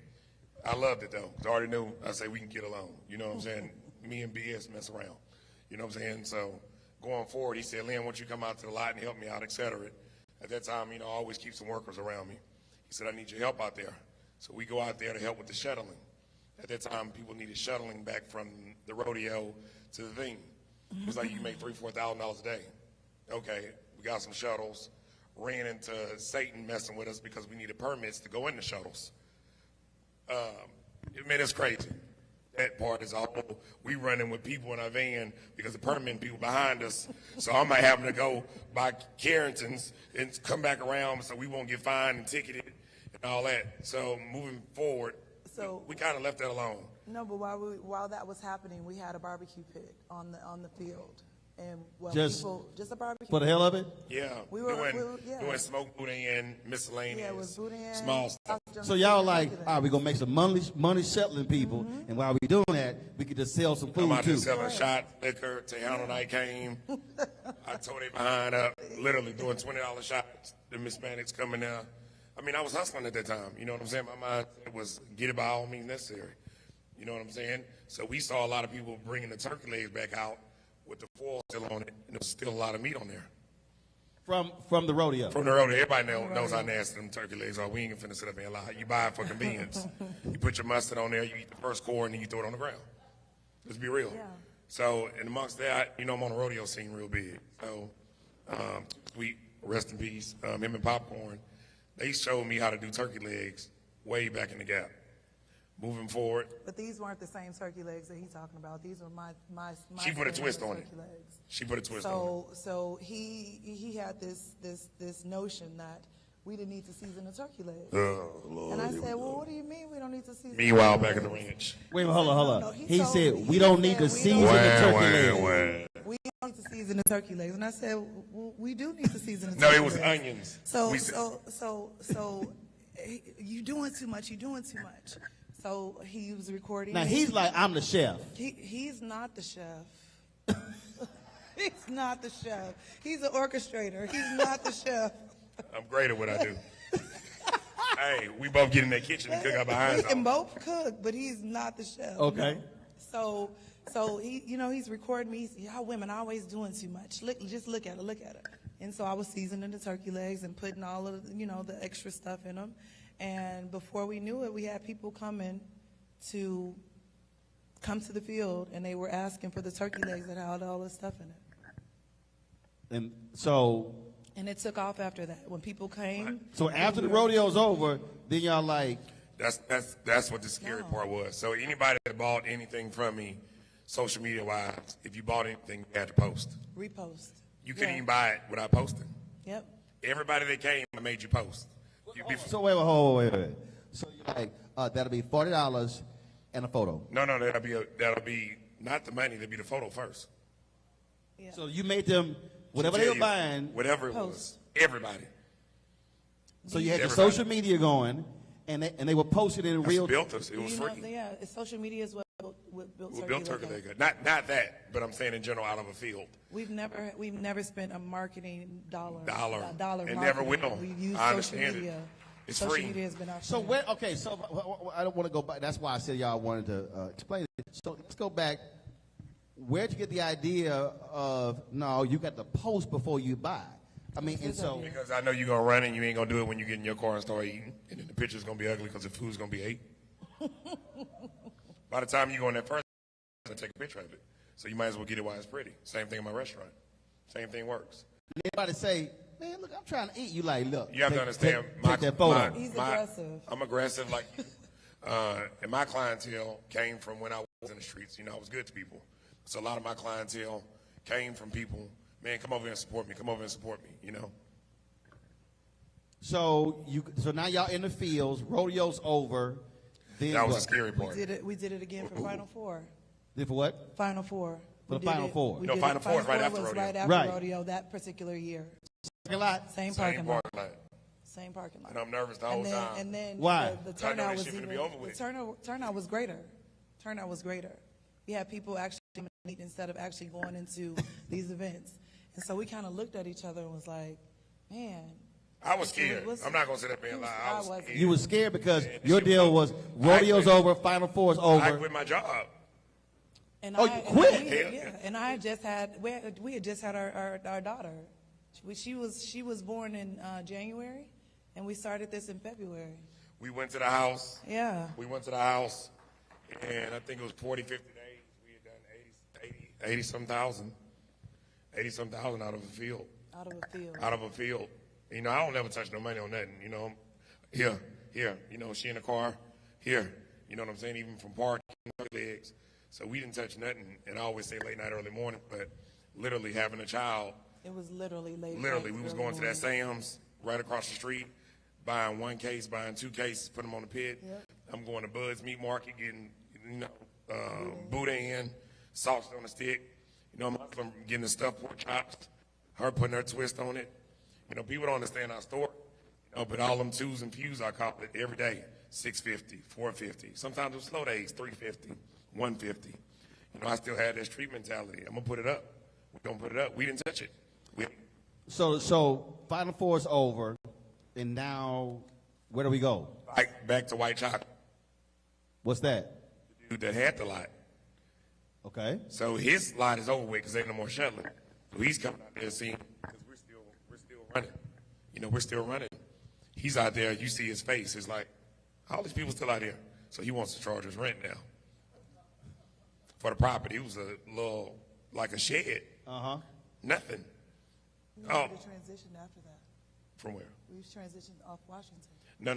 I loved it though. 'Cause I already knew. I say we can get along. You know what I'm saying? Me and BS mess around. You know what I'm saying? So going forward, he said, "Lynn, why don't you come out to the lot and help me out, etc." At that time, I always keep some workers around me. He said, "I need your help out there." So we go out there to help with the shuttling. At that time, people needed shuttling back from the rodeo to the thing. It was like you can make $3,000, $4,000 a day. Okay, we got some shuttles. Ran into Satan messing with us because we needed permits to go in the shuttles. Man, it's crazy. That part is all. We running with people in our van because the permit people behind us. So I might have them to go by Carrington's and come back around so we won't get fined and ticketed and all that. So moving forward, So we kind of left that alone. no, but while that was happening, we had a barbecue pit on the field, well, Just people, just a barbecue. For the hell of it? Yeah, We were- doing yeah. smoke boudin, miscellaneous, Yeah, it was boudin, small stuff. So y'all like, all right, we're gonna make some money settling people, and while we doing that, we can just sell some I'm food out there too. selling shot liquor. Tejano night came. I tore their behind up, literally doing $20 shots. The Hispanics coming there. I mean, I was hustling at that time. You know what I'm saying? My mind was get it by all means necessary. You know what I'm saying? So we saw a lot of people bringing the turkey legs back out with the foil still on it, and there was still a lot of meat on there. From the rodeo. From the road, everybody knows how nasty them turkey legs are. We ain't gonna finna sit up here and lie. You buy it for convenience. You put your mustard on there, you eat the first core, and then you throw it on the ground. Let's be real. Yeah. So, and amongst that, you know, I'm on the rodeo scene real big. So, Sweet, rest in peace, him and Popcorn, they showed me how to do turkey legs way back in the Gap. Moving forward, But these weren't the same turkey legs that he's talking about. These were my she put a spin twist on turkey it. legs. She put a twist on it. So he had this notion that we didn't need to season the turkey legs. Oh, Lord. And I said, well, what do you mean we don't need to season? Meanwhile, the back in turkey the legs? ranch. Wait, hold on. No, He told said me- we he don't said need to we season don't- the turkey Wah, legs. wah, wah. We don't need to season the turkey legs. And I said, well, we do need to season the No, turkey it was legs. onions. So We said- you doing too much. So he was recording. Now me. he's like, I'm the chef. He's not the chef. He's not the chef. He's an orchestrator. He's not the chef. I'm great at what I do. Hey, we both get in that kitchen and cook our behinds We can off. both cook, but he's not the chef. Okay. So he, he's recording me. He said, y'all women always doing too much. Just look at her. And so I was seasoning the turkey legs and putting all of, the extra stuff in them. And before we knew it, we had people come to the field, and they were asking for the turkey legs that had all this stuff in it. And so And it took off after that. When people came. after the rodeo's over, then y'all like, That's what the scary No. part was. So anybody that bought anything from me, social media wise, if you bought anything, you had to post. Repost. You couldn't Yeah. even buy it without posting. Yep. Everybody that came, I made you post. so wait. So you're like, that'll be $40 and a photo. No, that'll be not the money. That'll be the photo first. Yeah. So you made them whatever they Tell were you, buying. whatever it was. Post. Everybody. So you had your Everybody. social media going, and they were posted in That's real. what built us. It Do was you know, free. yeah, it's social media is what built We Turkey built Turkey Leg Leg. Not that, but I'm saying in general, out of a field. We've never spent a marketing dollar. Dollar. A dollar. And never marketing. will. We've used I social understand it. media. It's social free. media has been our So friend. where? Okay, so I don't want to go back. That's why I said y'all wanted to explain it. So let's go back. Where'd you get the idea of no? You got to post before you buy. I mean, and so Because I know you're going to run and you ain't going to do it when you get in your car and start eating. And then the picture's going to be ugly because the food's going to be ate. By the time you go in there first, you're going to take a picture of it. So you might as well get it while it's pretty. Same thing in my restaurant. Same thing works. anybody say, man, look, I'm trying to eat. You like, look. You have to understand. Take that photo. He's aggressive. I'm aggressive like you. And my clientele came from when I was in the streets. I was good to people. So a lot of my clientele came from people, man, come over here and support me. Come over and support me, So now y'all in the fields. Rodeo's over. Then That was what? the scary part. We did it again for Final Four. Then for what? Final Four. For We the did Final it- Four. we No, did Final it- Four is right after was rodeo. right after Right. rodeo that particular year. Parking lot. Same Same parking lot. parking lot. Same parking lot. And I'm nervous the whole time. And then Why? the I know turnout this was shit finna even be over the with. turnout was greater. Turnout was greater. We had people actually meet instead of actually going into these events. And so we kind of looked at each other and was like, man. I was scared. What's- I'm not going to sit up here and lie. I was wasn't. scared. You was scared because Man, your shit deal was- was rodeo's quit. over, Final Four's I over. quit my job. And Oh, you quit? Hell Yeah, yeah. and I had just had we had just had our daughter. She was born in January, and we started this in February. We went to the house. Yeah. We went to the house, and I think it was 40, 50 days. We had done 80-some thousand. 80-some thousand out of a field. Out of a field. Out of a field. I don't never touch no money on nothing. Here. She in the car. Here. You know what I'm saying? Even from parking, legs. So we didn't touch nothing. And I always say late night, early morning, but literally having a child. It was literally late. Literally, night, we was early going to that morning. Sam's right across the street, buying one case, buying two cases, put them on the pit. Yep. I'm going to Bud's Meat Market, getting, boudin, sausage on the stick, You know, from getting the stuffed pork chops, her putting her twist on it. You know, people don't understand our store. You know, but all them twos and pews, I call it every day, $6.50, $4.50. Sometimes with slow days, $3.50, $1.50. You know, I still had that street mentality. I'm gonna put it up. We don't put it up. We didn't touch it. So Final Four is over, and now where do we go? Back to white chocolate. What's that? The dude that had the lot. Okay. So his lot is over with because ain't no more shuttling. So he's coming out there seeing because we're still running. You know, we're still running. He's out there. You see his face. It's like all these people still out here. So he wants to charge us rent now for the property. It was a little like a shed. Nothing. We made a transition after that. From where? We transitioned off Washington. No.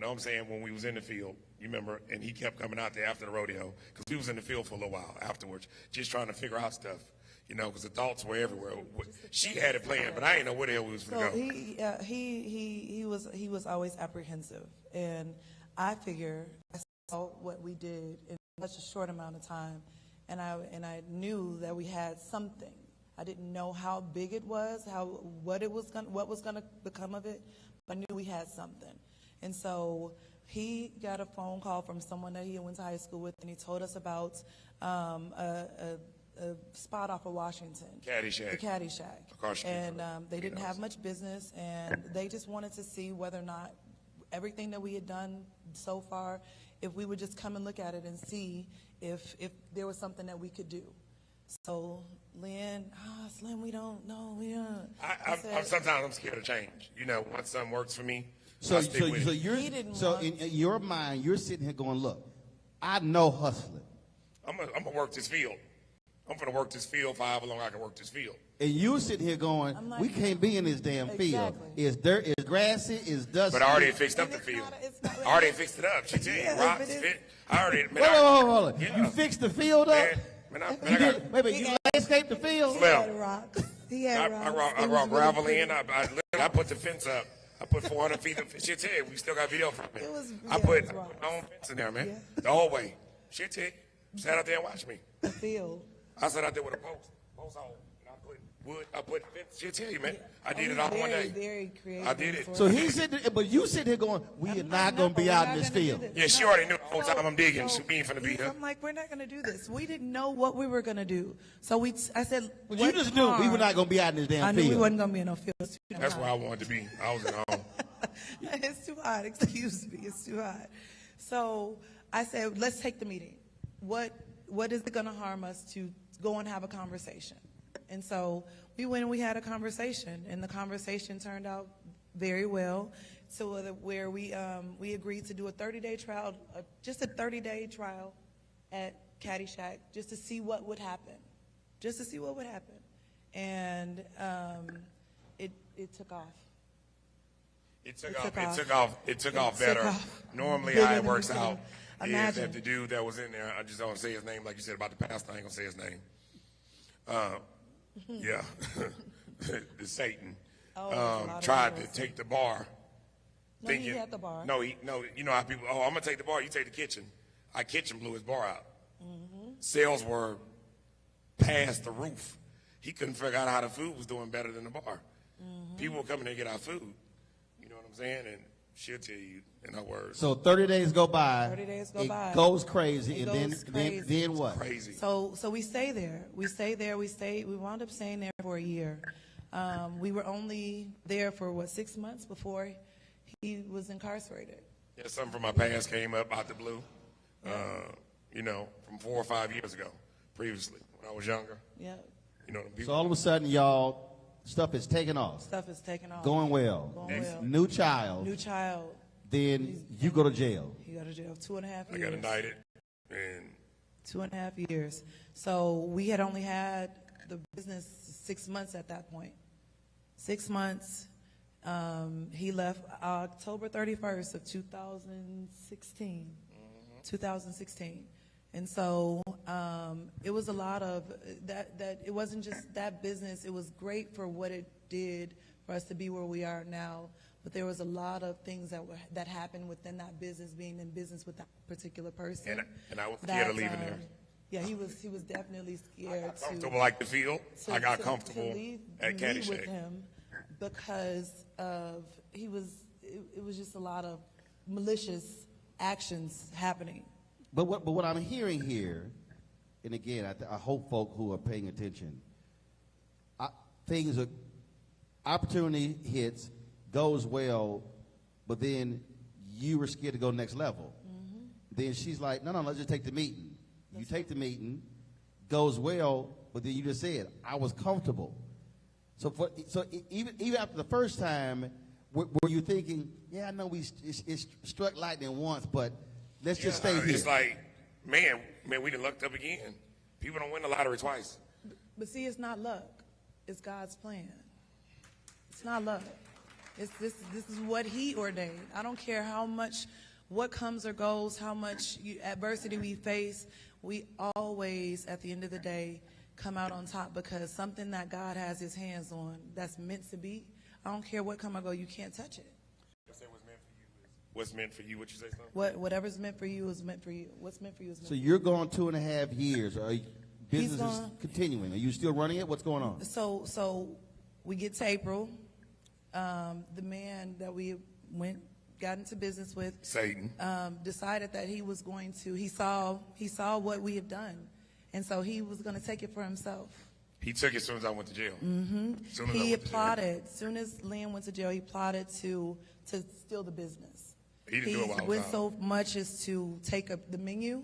I'm saying when we was in the field, you remember, and he kept coming out there after the rodeo because we was in the field for a little while afterwards, just trying to figure out stuff, you know, because the thoughts were everywhere. She had it planned, but I didn't know where the hell we was going to go. He was always apprehensive, and I figure I saw what we did in such a short amount of time, and I knew that we had something. I didn't know how big it was, what was going to become of it, but I knew we had something. And so he got a phone call from someone that he went to high school with, and he told us about a spot off of Washington. Caddy Shack. The Caddy Shack. Across the street And from they didn't have much business, and they just wanted to see whether or not everything that we had done so far, if we would just come and look at it and see if there was something that we could do. So Lynn, Slim, we don't. Sometimes I'm scared of change. You know, once something works for me, So I stick with it. in your mind, you're sitting here going, look, I know hustling. I'm gonna work this field. I'm gonna work this field for however long I can work this field. And you're sitting here going, we can't be in this damn field. Exactly. It's dirt, it's grassy, it's dusty. But I already fixed up the field. I already fixed it up. She tell you, rocks, fit. I already. Hold on. Yeah. You fixed the field up? You landscaped the field? He had rocks. I rock gravel in. I put the fence up. I put 400 feet of fence. She'll tell you, we still got video from it. I put my own fence in there, man. Yeah. The whole way. She'll tell you. Sat out there and watched me. The field. I sat out there with a post hole, and I put wood, I put fence. She'll tell you, man. I did it all one day. Very creative. I did it. So he's sitting, but you sitting here going, we are not going to be out in this field. Yeah, she already knew the whole time I'm digging. We ain't finna be here. I'm like, we're not going to do this. We didn't know what we were going to do. So I said, But you just knew we were not going to be out in this damn field. I knew we wasn't going to be in no field. That's where I wanted to be. I was at home. It's too hot. Excuse me. It's too hot. So I said, let's take the meeting. What is it going to harm us to go and have a conversation? And so we went and we had a conversation, and the conversation turned out very well. So where we agreed to do a 30-day trial, just a 30-day trial at Caddy Shack, just to see what would happen, and it took off. It took off better. Normally, how it works out is Imagine. that the dude that was in there, I just don't say his name, like you said about the pastor, I ain't gonna say his name. Yeah, the Satan tried to take the bar. No, he had the bar. No, you know how people, I'm gonna take the bar, you take the kitchen. Our kitchen blew his bar out. Sales were past the roof. He couldn't figure out how the food was doing better than the bar. People were coming to get our food. You know what I'm saying? And she'll tell you in her words. So 30 days go by. 30 days go it by. Goes crazy, It and goes crazy. then what? Crazy. So we stay there. We wound up staying there for a year. We were only there for 6 months before he was incarcerated. Yeah, something from my past came up out the blue. You know, from 4 or 5 years ago, previously when I was younger. Yeah. You know, So all of a sudden, y'all, stuff is taking off. Stuff is taking off. Going well. New child. New child. Then you go to jail. He got to jail 2.5 years. I got indicted, and 2.5 years. So we had only had the business 6 months at that point. 6 months. He left October 31st of 2016. 2016. And so it was a lot of that. It wasn't just that business. It was great for what it did for us to be where we are now. But there was a lot of things that happened within that business, being in business with that particular person. and I was scared of leaving there. Yeah, he was definitely scared to Comfortable like the field. I got to comfortable leave at me with Caddyshack. him because of it was just a lot of malicious actions happening. But what I'm hearing here, and again, I hope folk who are paying attention, things are, opportunity hits, goes well, but then you were scared to go next level. Mm-hmm. Then she's like, no, let's just take the meeting. You take the meeting, goes well, but then you just said, I was comfortable. So even after the first time, were you thinking, yeah, I know it struck lightning once, but let's just stay here. It's like, man, we done lucked up again. People don't win the lottery twice. But see, it's not luck. It's God's plan. It's not luck. This is what He ordained. I don't care what comes or goes, how much adversity we face. We always, at the end of the day, come out on top because something that God has His hands on that's meant to be. I don't care what come or go. You can't touch it. What's meant for you? What you say, something? Whatever's meant for you is meant for you. What's meant for you is meant So for you. you're going 2.5 years. Business is continuing. Are you still running it? What's going on? So we get to April. The man that we got into business with, Satan, decided that he was going to. He saw what we have done, and so he was going to take it for himself. he took it as soon as I went to jail. Mm-hmm. He plotted. As soon as Lynn went to jail, he plotted to steal the business. He didn't do it while I was went out. so much as to take up the menu,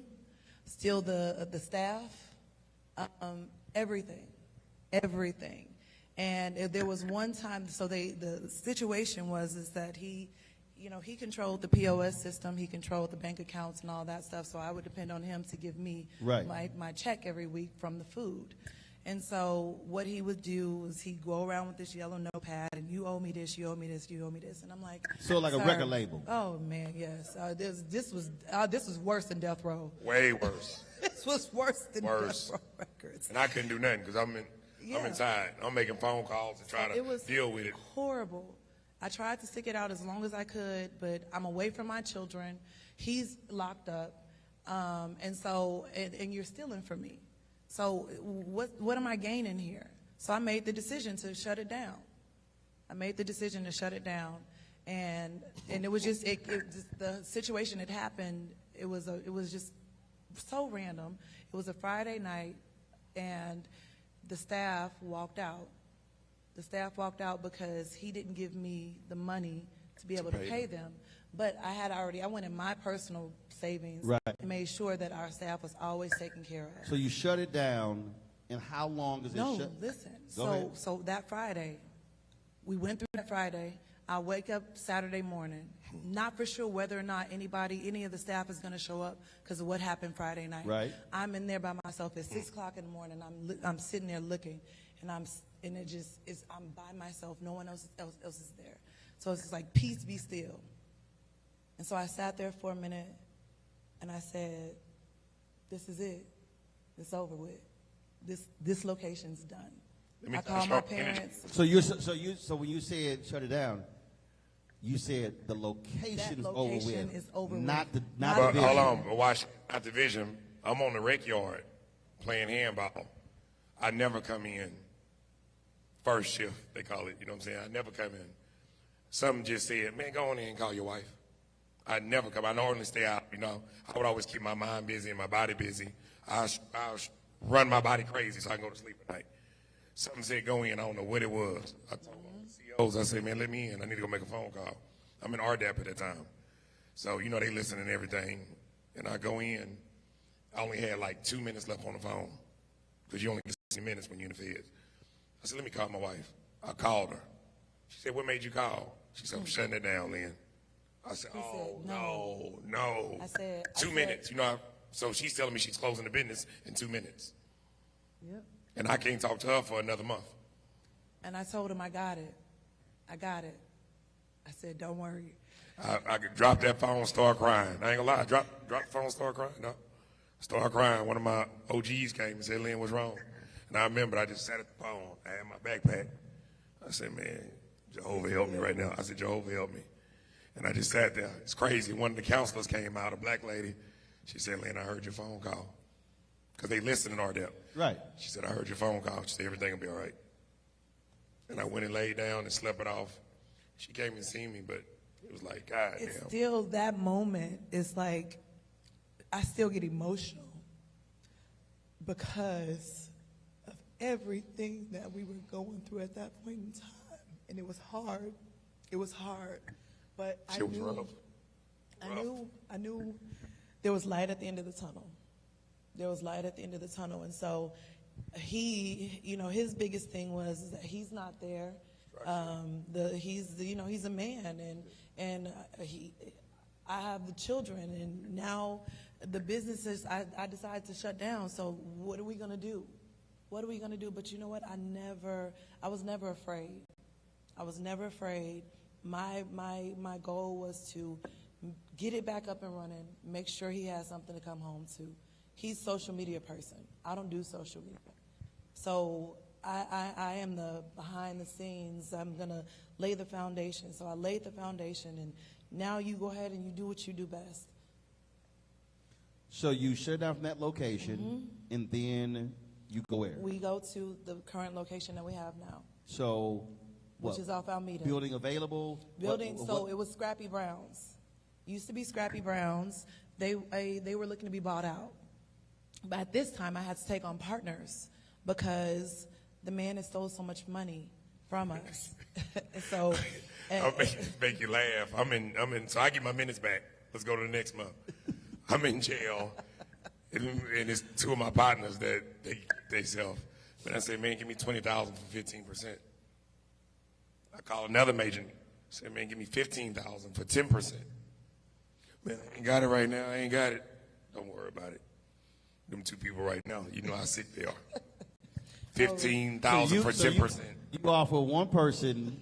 steal the staff, everything. And there was one time, so the situation is that he controlled the POS system, he controlled the bank accounts and all that stuff, so I would depend on him to give me my check every week from the food. And so what he would do is he'd go around with this yellow notepad, and you owe me this, you owe me this, you owe me this. And I'm like, So like a "Sir." record label. Oh, man, yes. This was worse than death row. Way worse. This was worse than death row records. And I couldn't do nothing because I'm inside. I'm making phone calls to try to deal with it. Horrible. I tried to stick it out as long as I could, but I'm away from my children. He's locked up, and you're stealing from me. So what am I gaining here? So I made the decision to shut it down. And it was just the situation had happened. It was just so random. It was a Friday night, and the staff walked out. The staff walked out because he didn't give me the money to be able to pay them. But I went in my personal savings and made sure that our staff was always taken care of. So you shut it down, and how long is it shut? No, listen. Go ahead. So that Friday, we went through that Friday. I wake up Saturday morning, not for sure whether or not any of the staff is going to show up because of what happened Friday night. Right. I'm in there by myself at 6 o'clock in the morning. I'm sitting there looking, and I'm by myself. No one else is there. So it's just like, peace, be still. And so I sat there for a minute, and I said, this is it. It's over with. This location's done. I called my parents. So when you said shut it down, you said the location's That over location with, is over not with. the not But the hold vision. on, but watch, not the vision. I'm on the rec yard playing handball. I never come in. First shift, they call it, you know what I'm saying? I never come in. Something just said, man, go on in and call your wife. I never come. I normally stay out, you know. I would always keep my mind busy and my body busy. I'll run my body crazy so I can go to sleep at night. Something said go in. I don't know what it was. I told one of the CEOs, I said, man, let me in. I need to go make a phone call. I'm in RDAP at that time. So, you know, they listen and everything. And I go in. I only had like 2 minutes left on the phone because you only get 60 minutes when you're in the feds. I said, let me call my wife. I called her. She said, what made you call? She said, I'm shutting it down, Lynn. I said, no. I said, 2 minutes, you know. So she's telling me she's closing the business in 2 minutes. Yep. And I can't talk to her for another month. And I told him I got it. I said, don't worry. I could drop that phone, start crying. I ain't gonna lie, drop the phone, start crying. No, start crying. One of my OGs came and said, Lynn, what's wrong? And I remember I just sat at the phone. I had my backpack. I said, man, Jehovah help me right now. I said, Jehovah help me. And I just sat there. It's crazy. One of the counselors came out, a black lady. She said, Lynn, I heard your phone call. because they listen in RDEP. Right. She said, I heard your phone call. She said, everything will be all right. And I went and laid down and slept it off. She came and seen me, but it was like, God It's damn. still that moment. It's like I still get emotional because of everything that we were going through at that point in time, and it was hard. It was hard, but I Shit was knew, rough. I knew there was light at the end of the tunnel. There was light at the end of the tunnel, and so he, his biggest thing was that he's not there. He's a man, and I have the children, and now the businesses, I decided to shut down. So what are we gonna do? What are we gonna do? But you know what? I was never afraid. I was never afraid. My goal was to get it back up and running, make sure he has something to come home to. He's a social media person. I don't do social media. So I am the behind the scenes. I'm going to lay the foundation. So I laid the foundation, and now you go ahead and you do what you do best. So you shut down from that location, and then you go where? We go to the current location that we have now, So what? which is off Almeida. Building available? Building, What- so what- it was Scrappy Brown's. Used to be Scrappy Brown's. They were looking to be bought out. But at this time, I had to take on partners because the man has stole so much money from us. And so, I'll make you laugh. So I get my minutes back. Let's go to the next month. I'm in jail, and it's two of my partners that they self. But I say, man, give me $20,000 for 15%. I call another major. Say, man, give me $15,000 for 10%. Man, I ain't got it right now. I ain't got it. Don't worry about it. Them two people right now, you know how sick they are. 15,000 for 10%. You offer one person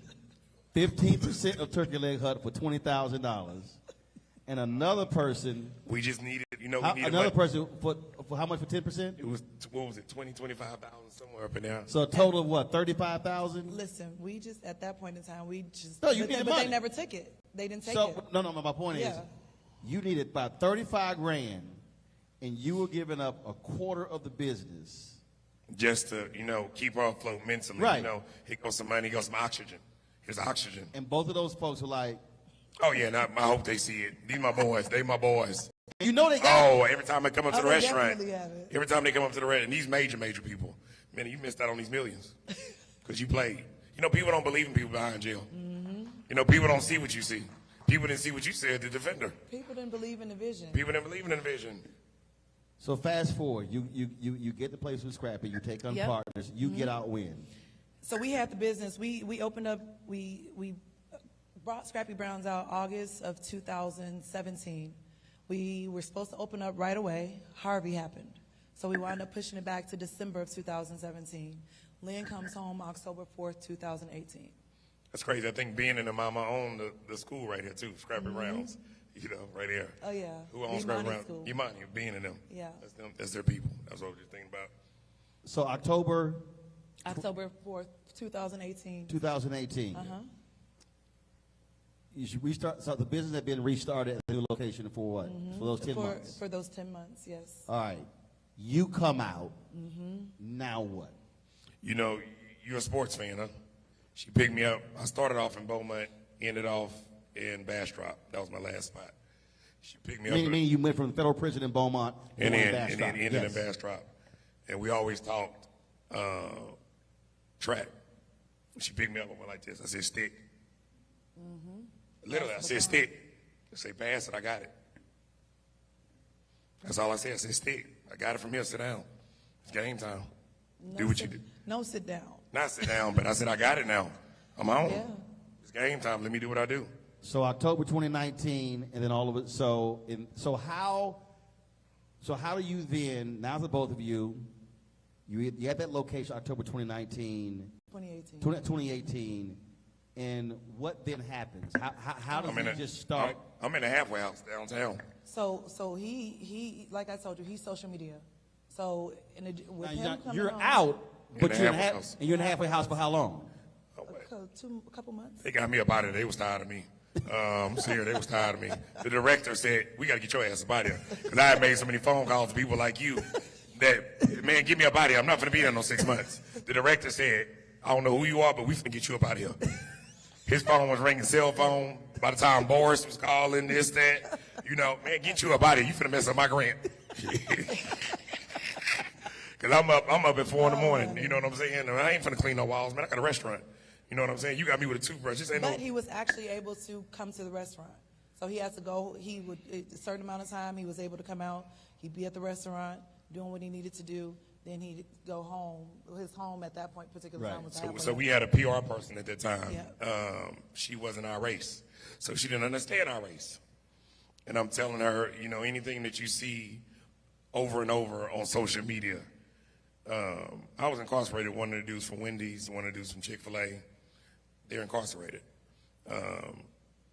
15% of Turkey Leg Hut for $20,000, and another person, We just needed, we needed another money. person for how much for 10%? It was, what was it, 25,000, somewhere up in there. So a total of what, 35,000? listen, we just, at that point in time, we just, No, you but, needed but they money. never took it. They didn't take So it. no, my point is, Yeah. you needed about 35 grand, and you were giving up a quarter of the business. Just to, keep her afloat mentally. Right. Here goes some money, here goes some oxygen. Here's oxygen. And both of those folks were like, Oh, yeah, I hope they see it. These my boys. They my boys. you know they got it. Oh, every time I come up to Oh, the they restaurant, definitely have it. every time they come up to the restaurant, and these major people, man, you missed out on these millions because you played. People don't believe in people behind jail. Mm-hmm. People don't see what you see. People didn't see what you said, the defender. People didn't believe in the vision. People didn't believe in the vision. So fast forward, you get the place with Scrappy, you take on Yep. partners, you get out when? So we had the business. We opened up. We brought Scrappy Brown's out August of 2017. We were supposed to open up right away. Harvey happened, so we wound up pushing it back to December of 2017. Lynn comes home October 4th, 2018. That's crazy. I think being in the mama owned the school right here too, Scrappy Brown's. Right here. Oh yeah. Who owns Scrappy Imani Brown's? School. Imani, being in them. Yeah. That's them. That's their people. That's what I was just thinking about. So October October 4th, 2018. 2018. You should restart. So the business had been restarted at the new location for what? For those 10 months. For those 10 months, yes. All right. You come out. Now what? You're a sports fan, huh? She picked me up. I started off in Beaumont, ended off in Bastrop. That was my last spot. She picked me up. Meaning you went from the federal prison in Beaumont and going to then Bastrop. ended Yes. in Bastrop. And we always talked track. She picked me up, I went like this. I said, stick. Literally, I said, stick. I say, pass it, I got it. That's all I said. I said, stick. I got it from here, sit down. It's game time. Do what you do. No, sit down. Not sit down, but I said, I got it now. I'm home. Yeah. It's game time. Let me do what I do. So October 2019, and then all of it. So how do you then? Now that both of you had that location October 2019, 2018, and what then happens? How does it just start? I'm in a halfway house downtown. So he like I told you, he's social media. So with him coming You're home, out, but In a you're halfway house. you're in a halfway house for how long? a couple months. They got me up out of there. They was tired of me. Serious, they was tired of me. The director said, we got to get your ass up out of here. Because I had made so many phone calls to people like you. that, man, give me up out of here. I'm not going to be there no 6 months. The director said, I don't know who you are, but we finna get you up out of here. His phone was ringing, cell phone. By the time Boris was calling, this, that, you know, man, get you up out of here. You finna mess up my grant. Cause I'm up at 4 in the morning. You know what I'm saying? And I ain't finna clean no walls, man. I got a restaurant. You know what I'm saying? You got me with a toothbrush. This ain't But he was actually able to come to the restaurant. So he has to go, he would, a certain amount of time, he was able to come out. He'd be at the restaurant doing what he needed to do. Then he'd go home. His home at that point, particular time, was So we had a PR person at that time. Yeah. She wasn't our race. So she didn't understand our race. And I'm telling her, you know, anything that you see over and over on social media. I was incarcerated, one of the dudes from Wendy's, one of the dudes from Chick-fil-A. They're incarcerated.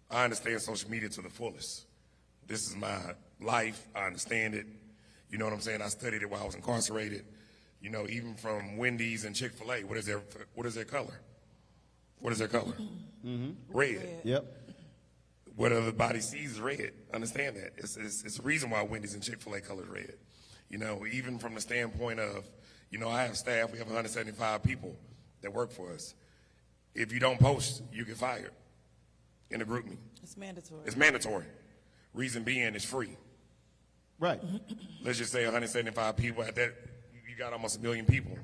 I understand social media to the fullest. This is my life. I understand it. You know what I'm saying? I studied it while I was incarcerated. You know, even from Wendy's and Chick-fil-A, what is their color? What is their color? Mm-hmm. Red. Yep. What everybody sees is red. Understand that. It's a reason why Wendy's and Chick-fil-A color is red. You know, even from the standpoint of, you know, I have staff. We have 175 people that work for us. If you don't post, you get fired in a group meeting. It's mandatory. It's mandatory. Reason being, it's free. Right. Let's just say 175 people. At that, you got almost 1 million people.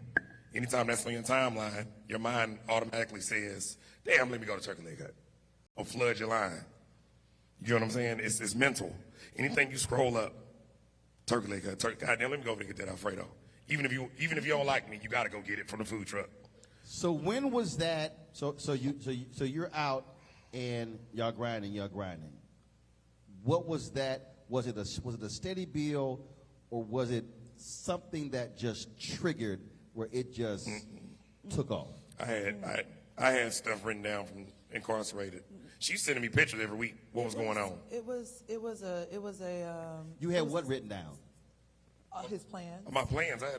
Anytime that's on your timeline, your mind automatically says, damn, let me go to Turkey Leg Hut. Or flood your line. You know what I'm saying? It's mental. Anything you scroll up, Turkey Leg Hut, goddamn, let me go over and get that Alfredo. Even if you don't like me, you got to go get it from the food truck. So when was that? So you're out and y'all grinding. What was that? Was it a steady bill, or was it something that just triggered where it just took off? I had stuff written down from incarcerated. She's sending me pictures every week. What was going on? It was a. You had what written down? His plans. My plans. I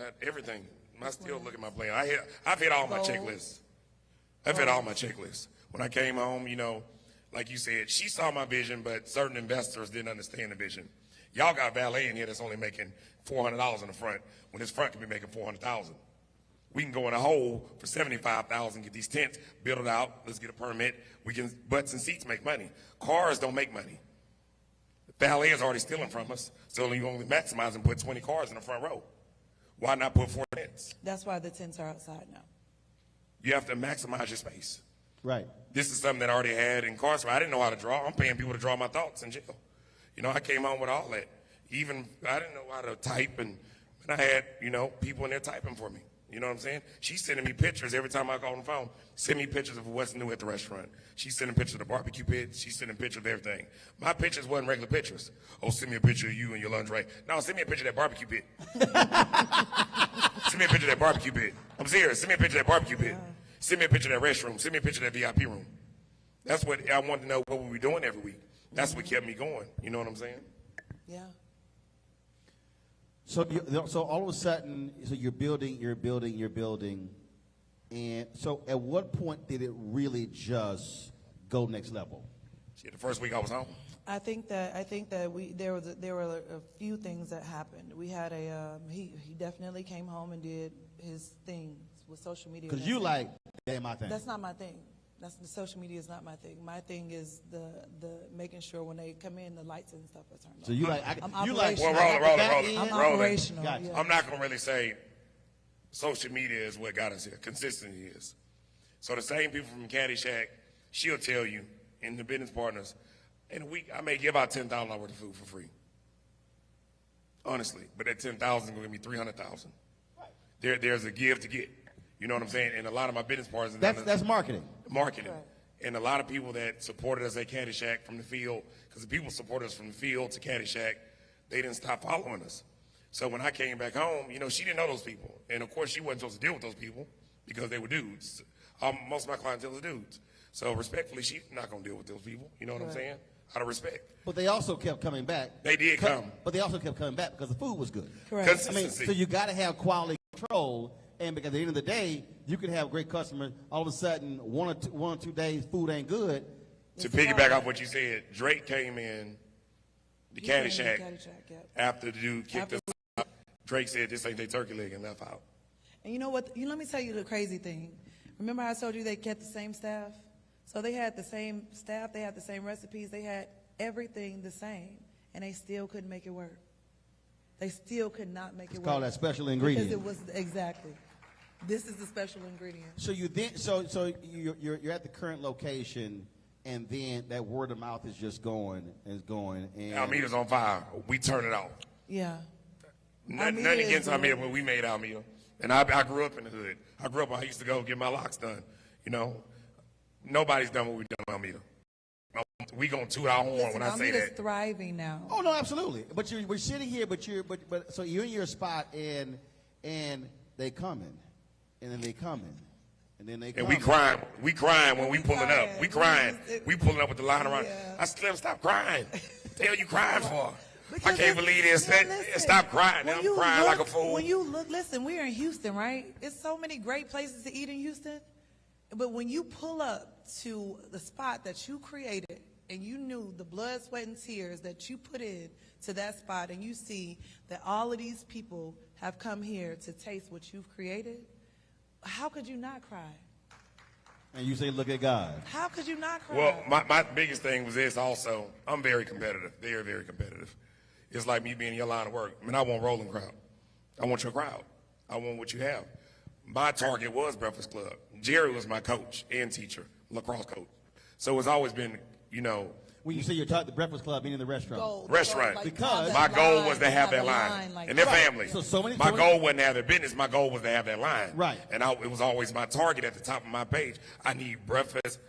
had everything. I still look at my plan. I've hit all my checklists. I've hit all my checklists. When I came home, you know, like you said, she saw my vision, but certain investors didn't understand the vision. Y'all got valet in here that's only making $400 in the front, when this front can be making $400,000. We can go in a hole for $75,000, get these tents, build it out. Let's get a permit. We can butts and seats make money. Cars don't make money. The valet is already stealing from us, so you only maximize and put 20 cars in the front row. Why not put 4 tents? That's why the tents are outside now. You have to maximize your space. Right. This is something that I already had incarcerated. I didn't know how to draw. I'm paying people to draw my thoughts in jail. You know, I came home with all that. Even I didn't know how to type, and I had, you know, people in there typing for me. You know what I'm saying? She's sending me pictures every time I call on the phone. Send me pictures of what's new at the restaurant. She's sending pictures of the barbecue pit. She's sending pictures of everything. My pictures wasn't regular pictures. Oh, send me a picture of you and your lingerie. No, send me a picture of that barbecue pit. Send me a picture of that barbecue pit. I'm serious. Send me a picture of that barbecue pit. Send me a picture of that restroom. Send me a picture of that VIP room. That's what I wanted to know, what we were doing every week. That's what kept me going. You know what I'm saying? Yeah. So all of a sudden, so you're building, and so at what point did it really just go next level? See, the first week I was home. I think that there were a few things that happened. We had he definitely came home and did his things with social media. Because you like, that ain't my thing. That's not my thing. That's the social media is not my thing. My thing is the making sure when they come in, the lights and stuff are turned on. So you like, I'm you like, operational. Well, I'm rolling. operational. Gotcha. Yeah. I'm not going to really say social media is what got us here. Consistency is. So the same people from Caddyshack, she'll tell you, and the business partners, in a week, I may give out $10,000 worth of food for free. Honestly. But that $10,000 is going to give me $300,000. There's a give to get. You know what I'm saying? And a lot of my business partners. That's marketing. Marketing. Right. And a lot of people that supported us at Caddyshack from the field, because the people supported us from the field to Caddyshack, they didn't stop following us. So when I came back home, you know, she didn't know those people. And of course, she wasn't supposed to deal with those people because they were dudes. Most of my clientele is dudes. So respectfully, she's not going to deal with those people. You know what I'm saying? Out of respect. But they also kept coming back. They did come. But they also kept coming back because the food was good. Correct. Consistency. I mean, so you got to have quality control. And because at the end of the day, you can have great customers. All of a sudden, one or two days, food ain't good. To piggyback off what you said, Drake came in the He came in Caddyshack Caddyshack, yep. after the dude kicked us out. Drake said this ain't their turkey leg and left out. And you know what? Let me tell you the crazy thing. Remember I told you they kept the same staff? So they had the same staff, they had the same recipes, they had everything the same, and they still couldn't make it work. They still could not make it work. It's called that special ingredient. Because it was, exactly. This is the special ingredient. So you're at the current location, and then that word of mouth is just going and going. And Almeida's on fire. We turn it off. Yeah. Nothing against Almeida, but we made Almeida. And I grew up in the hood. I used to go get my locks done. You know, nobody's done what we've done in Almeida. We gonna toot our horn when I say Almeida's that. thriving now. Oh no, absolutely. But we're sitting here, so you're in your spot, and they coming, and then they coming, and then they coming. And we crying when we pulling up. We crying. We pulling up with the line around. Yeah. I Slim, stop crying. The hell you crying for? Because I can't believe this. listen, Stop crying. when I'm you crying look- like a fool. When you look, listen, we're in Houston, right? It's so many great places to eat in Houston. But when you pull up to the spot that you created and you knew the blood, sweat, and tears that you put in to that spot, and you see that all of these people have come here to taste what you've created, how could you not cry? And you say, look at God. How could you not cry? Well, my biggest thing was this also. I'm very competitive. Very, very competitive. It's like me being in your line of work. I mean, I want rolling crowd. I want your crowd. I want what you have. My target was Breakfast Club. Jerry was my coach and teacher, lacrosse coach. So it's always been, you know. When you say you're talking the Breakfast Club, meaning the restaurant. Restaurant. Like, Because have My that goal line, was to have that a line. like And their that. family. My My goal wasn't to have their business. My goal was to have that line. Right. And it was always my target at the top of my page. I need breakfast,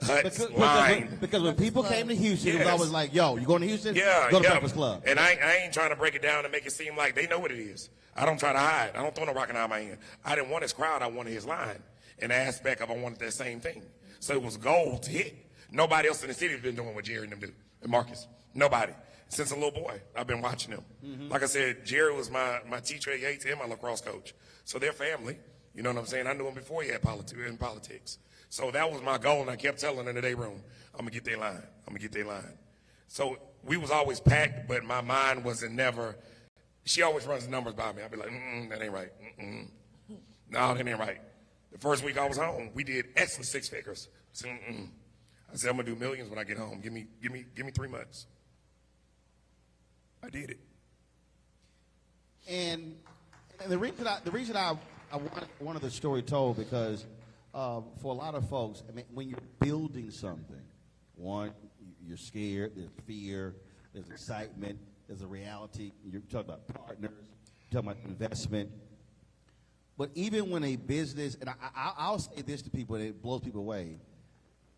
huts, Because line. because when people came to Houston, it was Yes. always like, yo, you going to Houston? Yeah, Go to yeah. Breakfast Club. And I ain't trying to break it down and make it seem like they know what it is. I don't try to hide. I don't throw no rockin' out of my hand. I didn't want his crowd. I wanted his line. In the aspect of I wanted that same thing. So it was goal to hit. Nobody else in the city has been doing what Jerry and them do. And Marcus. Nobody. Since a little boy, I've been watching them. Like I said, Jerry was my teacher at Yates and my lacrosse coach. So they're family. You know what I'm saying? I knew him before he had politics. So that was my goal, and I kept telling in the day room, I'm going to get their line. I'm going to get their line. So we was always packed, but my mind wasn't never. She always runs the numbers by me. I'd be like, that ain't right. No, that ain't right. The first week I was home, we did excellent 6 figures. I said, I said, I'm going to do millions when I get home. Give me 3 months. I did it. And the reason I wanted the story told, because for a lot of folks, I mean, when you're building something, one, you're scared, there's fear, there's excitement, there's a reality. You're talking about partners, you're talking about investment. But even when a business, and I'll say this to people, and it blows people away,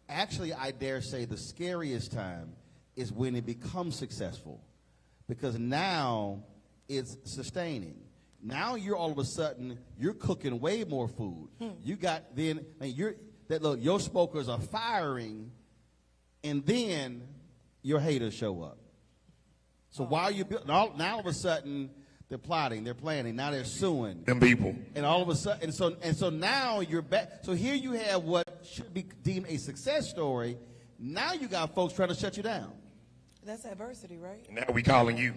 actually, I dare say the scariest time is when it becomes successful, because now it's sustaining. Now you're all of a sudden, you're cooking way more food. You got then, your smokers are firing, and then your haters show up. So while you're building, now all of a sudden, they're plotting, they're planning, now they're suing. Them people. And all of a sudden, and so now you're back. So here you have what should be deemed a success story. Now you got folks trying to shut you down. That's adversity, right? Now we calling you.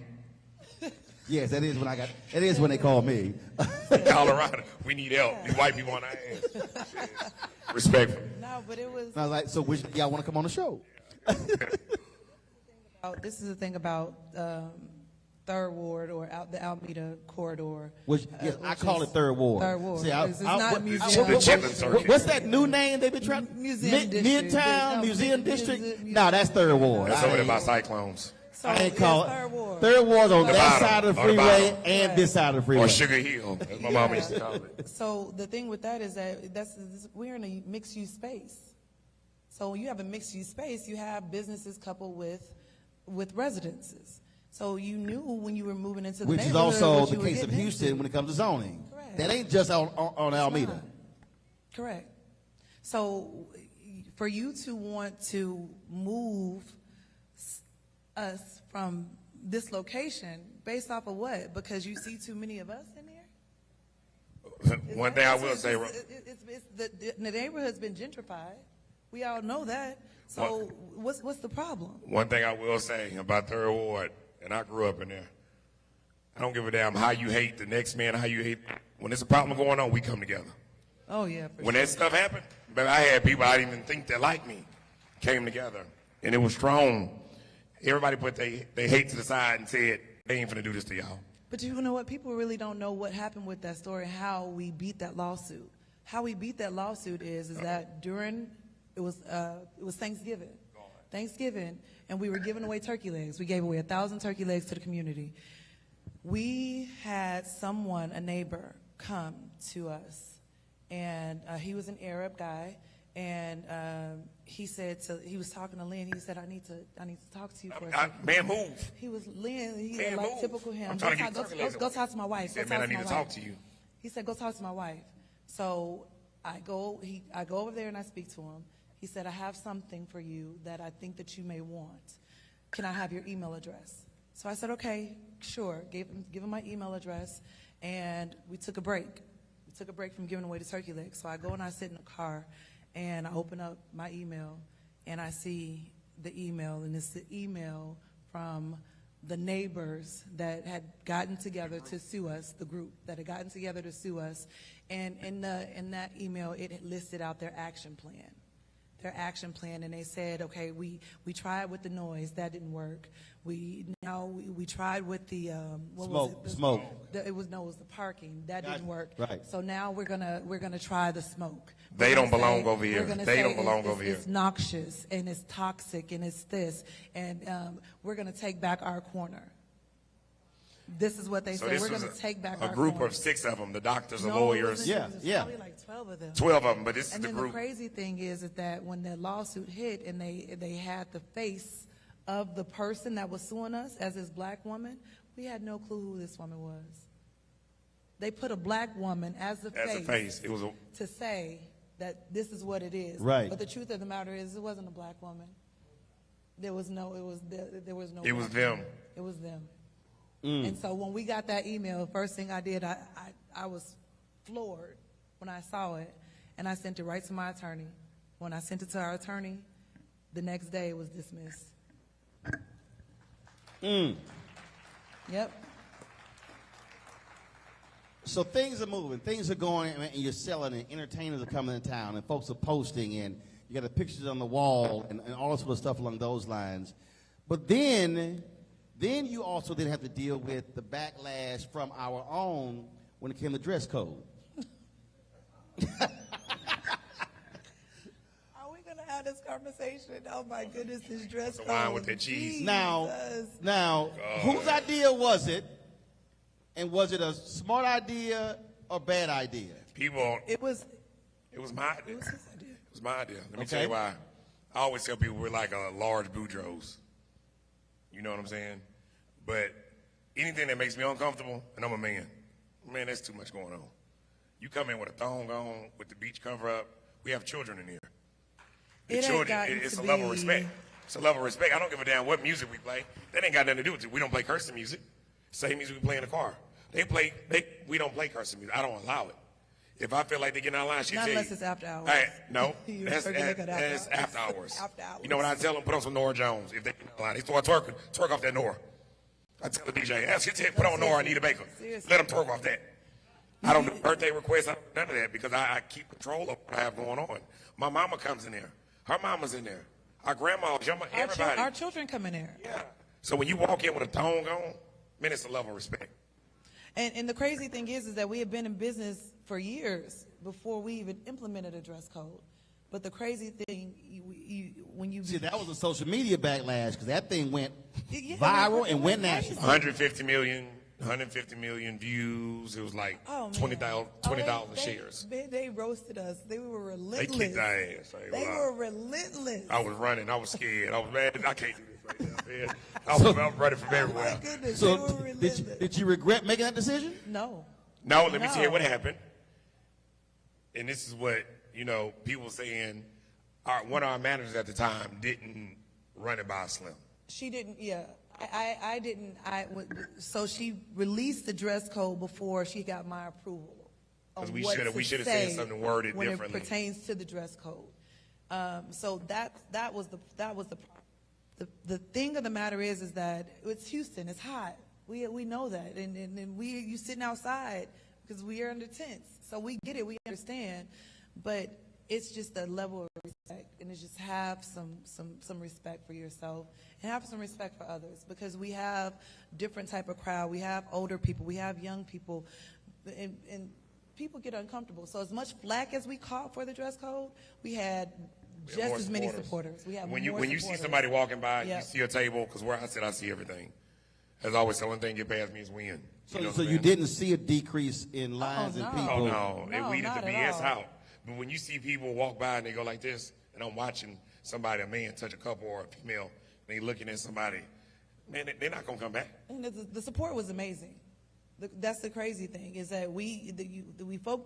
Yes, that is when it is when they call me. Colorado, we need help. These white people on our ass. Respectful. No, but it was. And I was like, so which y'all want to come on the show? This is the thing about Third Ward or the Alameda corridor. Which yes, I call it Third Ward. Third Ward. See, It's not what- museum. The Chitlin Circuit. What's that new name they've been trying? Museum District. Midtown No, Museum Museum- District. Museum- No, that's Third Ward. That's I over there ain't- by Cyclones. So I ain't it's call Third it. Ward. Third Ward's on The that bottom, side of the on the freeway bottom. and this side of the freeway. Or Sugar Hill, as my mama used to call it. So the thing with that is that we're in a mixed-use space. So when you have a mixed-use space, you have businesses coupled with residences. So you knew when you were moving into the Which is neighborhood also what the you were case of getting Houston into. when it comes to zoning. Correct. That ain't just on It's Alameda. not. Correct. So for you to want to move us from this location based off of what? Because you see too many of us in here? One thing I will say, The neighborhood's been gentrified. We all know that. So what's the problem? one thing I will say about Third Ward, and I grew up in there, I don't give a damn how you hate the next man, how you hate. When there's a problem going on, we come together. Oh, yeah, for When sure. that stuff happened, but I had people I didn't even think that liked me came together, and it was strong. Everybody put they hate to the side and said, they ain't finna do this to y'all. But you know what? People really don't know what happened with that story, how we beat that lawsuit. How we beat that lawsuit is that during, it was Thanksgiving, and we were giving away turkey legs. We gave away 1,000 turkey legs to the community. We had someone, a neighbor, come to us, and he was an Arab guy, and he was talking to Lynn. He said, "I need to talk to you for a second." Man, move. He was Lynn. He Man, like move. typical him. I'm trying to get turkey legs. Go talk to my wife. He said, Go "Man, I talk to need my to talk wife." to you. He said, "Go talk to my wife." So I go over there and I speak to him. He said, "I have something for you that I think that you may want. Can I have your email address?" So I said, "Okay, sure." Give him my email address, and we took a break. We took a break from giving away the turkey legs. So I go and I sit in the car, and I open up my email, and I see the email, and it's the email from the neighbors that had gotten together to sue us, the group that had gotten together to sue us. And in that email, it had listed out their action plan. And they said, okay, we tried with the noise, that didn't work. We tried with the Smoke. It was the parking, that didn't work. Right. So now we're gonna try the smoke. They don't belong over We're here. gonna They say don't belong over here. It's noxious and it's toxic and it's this, and we're gonna take back our corner. This is what they So said. this We're was going to take back a our group corner. of 6 of them, the doctors, the No, it lawyers, wasn't. It was Yeah. probably like 12 of them. 12 of them, but this is And the then group. the crazy thing is that when the lawsuit hit and they had the face of the person that was suing us as this black woman, we had no clue who this woman was. They put a black woman as the face It was a, to say that this is what it is. Right. But the truth of the matter is it wasn't a black woman. There was no. it was black them. woman. It was them. And so when we got that email, first thing I did, I was floored when I saw it, and I sent it right to my attorney. When I sent it to our attorney, the next day it was dismissed. Yep. So things are moving, things are going, and you're selling, and entertainers are coming to town, and folks are posting, and you got the pictures on the wall, and all sort of stuff along those lines. But then you also didn't have to deal with the backlash from our own when it came to dress code. Are we going to have this conversation? Oh, my goodness, this dress The code. wine with the cheese. Jesus. Now, whose idea was it? And was it a smart idea or bad idea? People, It was my idea. his idea. It was my idea. Let me Okay. tell you why. I always tell people we're like a large Boudreaux. You know what I'm saying? But anything that makes me uncomfortable, and I'm a man, that's too much going on. You come in with a thong on, with the beach cover up. We have children in here. The It ain't children, gotten it's to a level of be- respect. It's a level of respect. I don't give a damn what music we play. That ain't got nothing to do with it. We don't play cursing music. Same music we play in the car. We don't play cursing music. I don't allow it. If I feel like they're getting out of line, she'll Not tell unless you. it's after hours. Hey, no, You that's heard me look at that's after after hours. After hours. You know what I tell them? Put on some Nora Jones. If they get out of line, they start twerking, twerk off that Nora. I tell the DJ, ask his head, put on Nora, Anita Baker. Seriously. Let them twerk off that. I don't do birthday requests, I don't do none of that because I keep control of what I have going on. My mama comes in there. Her mama's in there. Our grandmas, everybody. Our children come in there. Yeah. So when you walk in with a thong on, it's a level of respect. And the crazy thing is that we have been in business for years before we even implemented a dress code. But the crazy thing, when you See, that was a social media backlash because that thing went Yeah, viral it and went went crazy. national. 150 million views. It was like Oh, man. 20,000 shares. They roasted us. They were They relentless. kicked our ass. I ain't They gonna lie. were relentless. I was running. I was scared. I was mad. I can't do this right now, man. I was running from Oh, everywhere. my goodness. So they were relentless. did you regret making that decision? No. No, let me tell you No. what happened. And this is what, people saying, one of our managers at the time didn't run it by Slim. She didn't, yeah. I didn't, so she released the dress code before she got my approval. of 'Cause we what shoulda- we to shoulda said say something worded when differently. it pertains to the dress code. So that was the thing of the matter is that it's Houston, it's hot. We know that, and you sitting outside because we are under tents, so we get it, we understand, but it's just a level of respect, and it's just have some respect for yourself and have some respect for others, because we have different type of crowd. We have older people, we have young people, and people get uncomfortable. So as much flack as we caught for the dress code, we had just as many supporters. We have when more you see somebody walking by, you see a table, because where I sit, I see everything. As always, the only thing get past me is win. So you didn't see a decrease in lines and people? Oh, no. It weeded not the at BS all. out. But when you see people walk by and they go like this, and I'm watching somebody, a man, touch a couple or a female, and they looking at somebody, man, they're not going to come back. And the support was amazing. That's the crazy thing, is that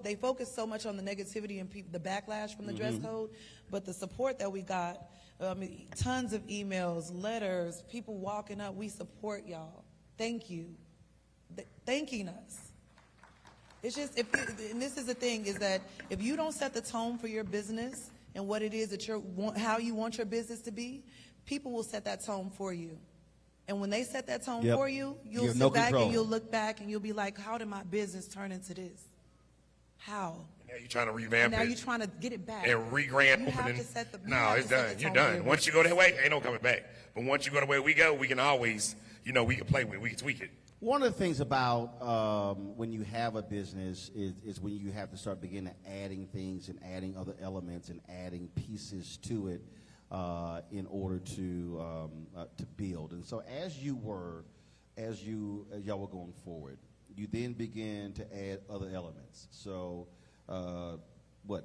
they focus so much on the negativity and the backlash from the dress code, but the support that we got, tons of emails, letters, people walking up, we support y'all. Thank you. Thanking us. It's just, and this is the thing, is that if you don't set the tone for your business and what it is that how you want your business to be, people will set that tone for you. And when they set that tone for you, you'll sit back and you'll look back and you'll be like, how did my business turn into this? How? Now you're trying to revamp it. Now you're trying to get it back. And re-grand You have opening. to set the- you No, have it's to set done. the You're tone for done. your Once you go that way, ain't no coming back. But once you go the way we go, we can always, we can play with it. We can tweak it. One of the things about when you have a business is when you have to start beginning adding things and adding other elements and adding pieces to it in order to build. And so as y'all were going forward, you then began to add other elements. So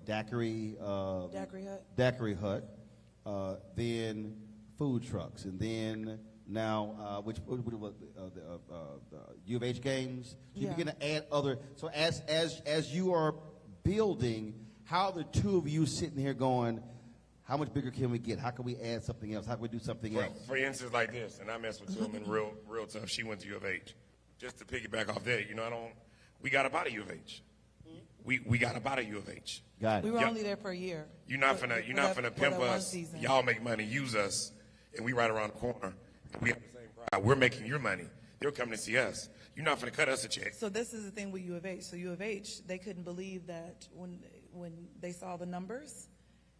Daiquiri Hut. Daiquiri Hut, then food trucks, and then now which was the U of H games. So you begin to add other. So as you are building, how are the two of you sitting here going, how much bigger can we get? How can we add something else? How can we do something else? For instance, like this, and I mess with Tillman real tough. She went to U of H. Just to piggyback off that, we got up out of U of H. We got up out of U of H. Got it. We were only there for a year. You're not finna pimp us. Y'all make money, use us, and we right around the corner. We have the same crowd. We're making your money. They're coming to see us. You're not finna cut us a check. So this is the thing with U of H. So U of H, they couldn't believe that when they saw the numbers,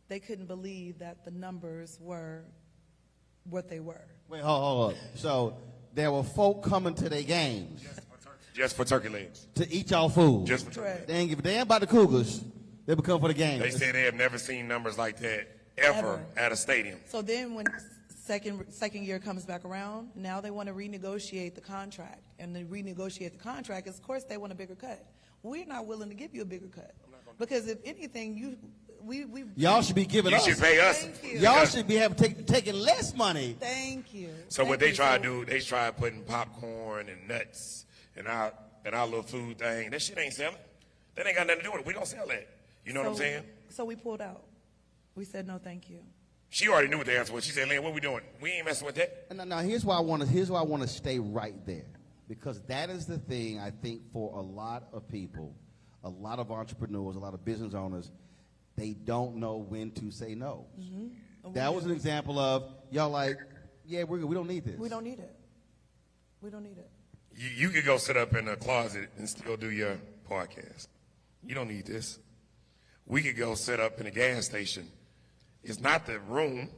they couldn't believe that the numbers were what they were. Wait, hold up. So there were folk coming to their games Just for turkey legs. to eat y'all food. Just for turkey Correct. legs. They ain't give a damn about the Cougars. They would come for the game. They say they have never seen numbers like that ever Ever. at a stadium. So then when second year comes back around, now they want to renegotiate the contract. And to renegotiate the contract, of course they want a bigger cut. We're not willing to give you a bigger cut. Because if anything, Y'all should be giving You us. should pay us. Thank you. Y'all should be taking less money. Thank you. So what Thank they you. try to do, they try putting popcorn and nuts and our little food thing. That shit ain't selling. That ain't got nothing to do with it. We don't sell that. You know what I'm saying? So we pulled out. We said no, thank you. She already knew what the answer was. She said, "Lynn, what we doing? We ain't messing with that." And now here's why I want to stay right there, because that is the thing I think for a lot of people, a lot of entrepreneurs, a lot of business owners, they don't know when to say no. Mm-hmm. That was an example of y'all like, yeah, we don't need this. We don't need it. We don't need it. You could go sit up in a closet and still do your podcast. You don't need this. We could go sit up in a gas station. It's not the room.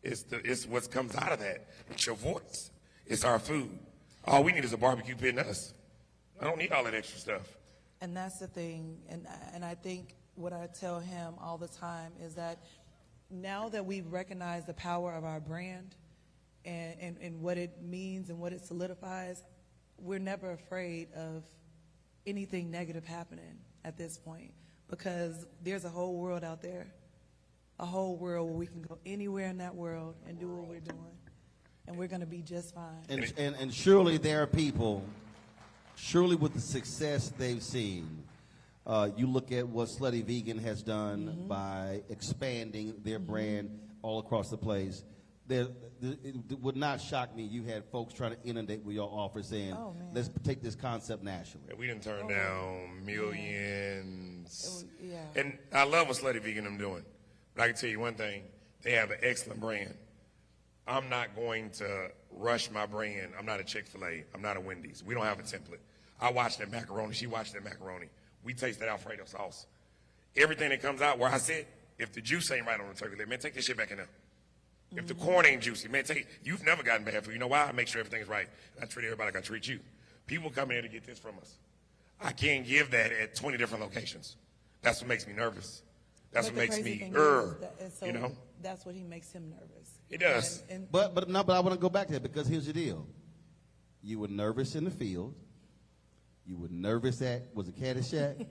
It's what comes out of that. It's your voice. It's our food. All we need is a barbecue pit and us. I don't need all that extra stuff. And that's the thing. And I think what I tell him all the time is that now that we've recognized the power of our brand and what it means and what it solidifies, we're never afraid of anything negative happening at this point, because there's a whole world out there, a whole world where we can go anywhere in that world and do what we're doing, and we're going to be just fine. And surely there are people, surely with the success they've seen, you look at what Slutty Vegan has done by expanding their brand all across the place. It would not shock me. You had folks trying to inundate with your offer saying, Oh, man. let's take this concept nationally. We didn't turn down millions. Yeah. And I love what Slutty Vegan them doing. But I can tell you one thing. They have an excellent brand. I'm not going to rush my brand. I'm not a Chick-fil-A. I'm not a Wendy's. We don't have a template. I watch that macaroni. She watched that macaroni. We taste that Alfredo sauce. Everything that comes out where I sit, if the juice ain't right on the turkey leg, man, take this shit back in there. If the corn ain't juicy, man, you've never gotten bad food. You know why? I make sure everything's right. I treat everybody like I treat you. People come in here to get this from us. I can't give that at 20 different locations. That's what makes me nervous. That's what makes me, you know? That's what he makes him nervous. It does. But I want to go back to that because here's the deal. You were nervous in the field. You were nervous was it Caddyshack?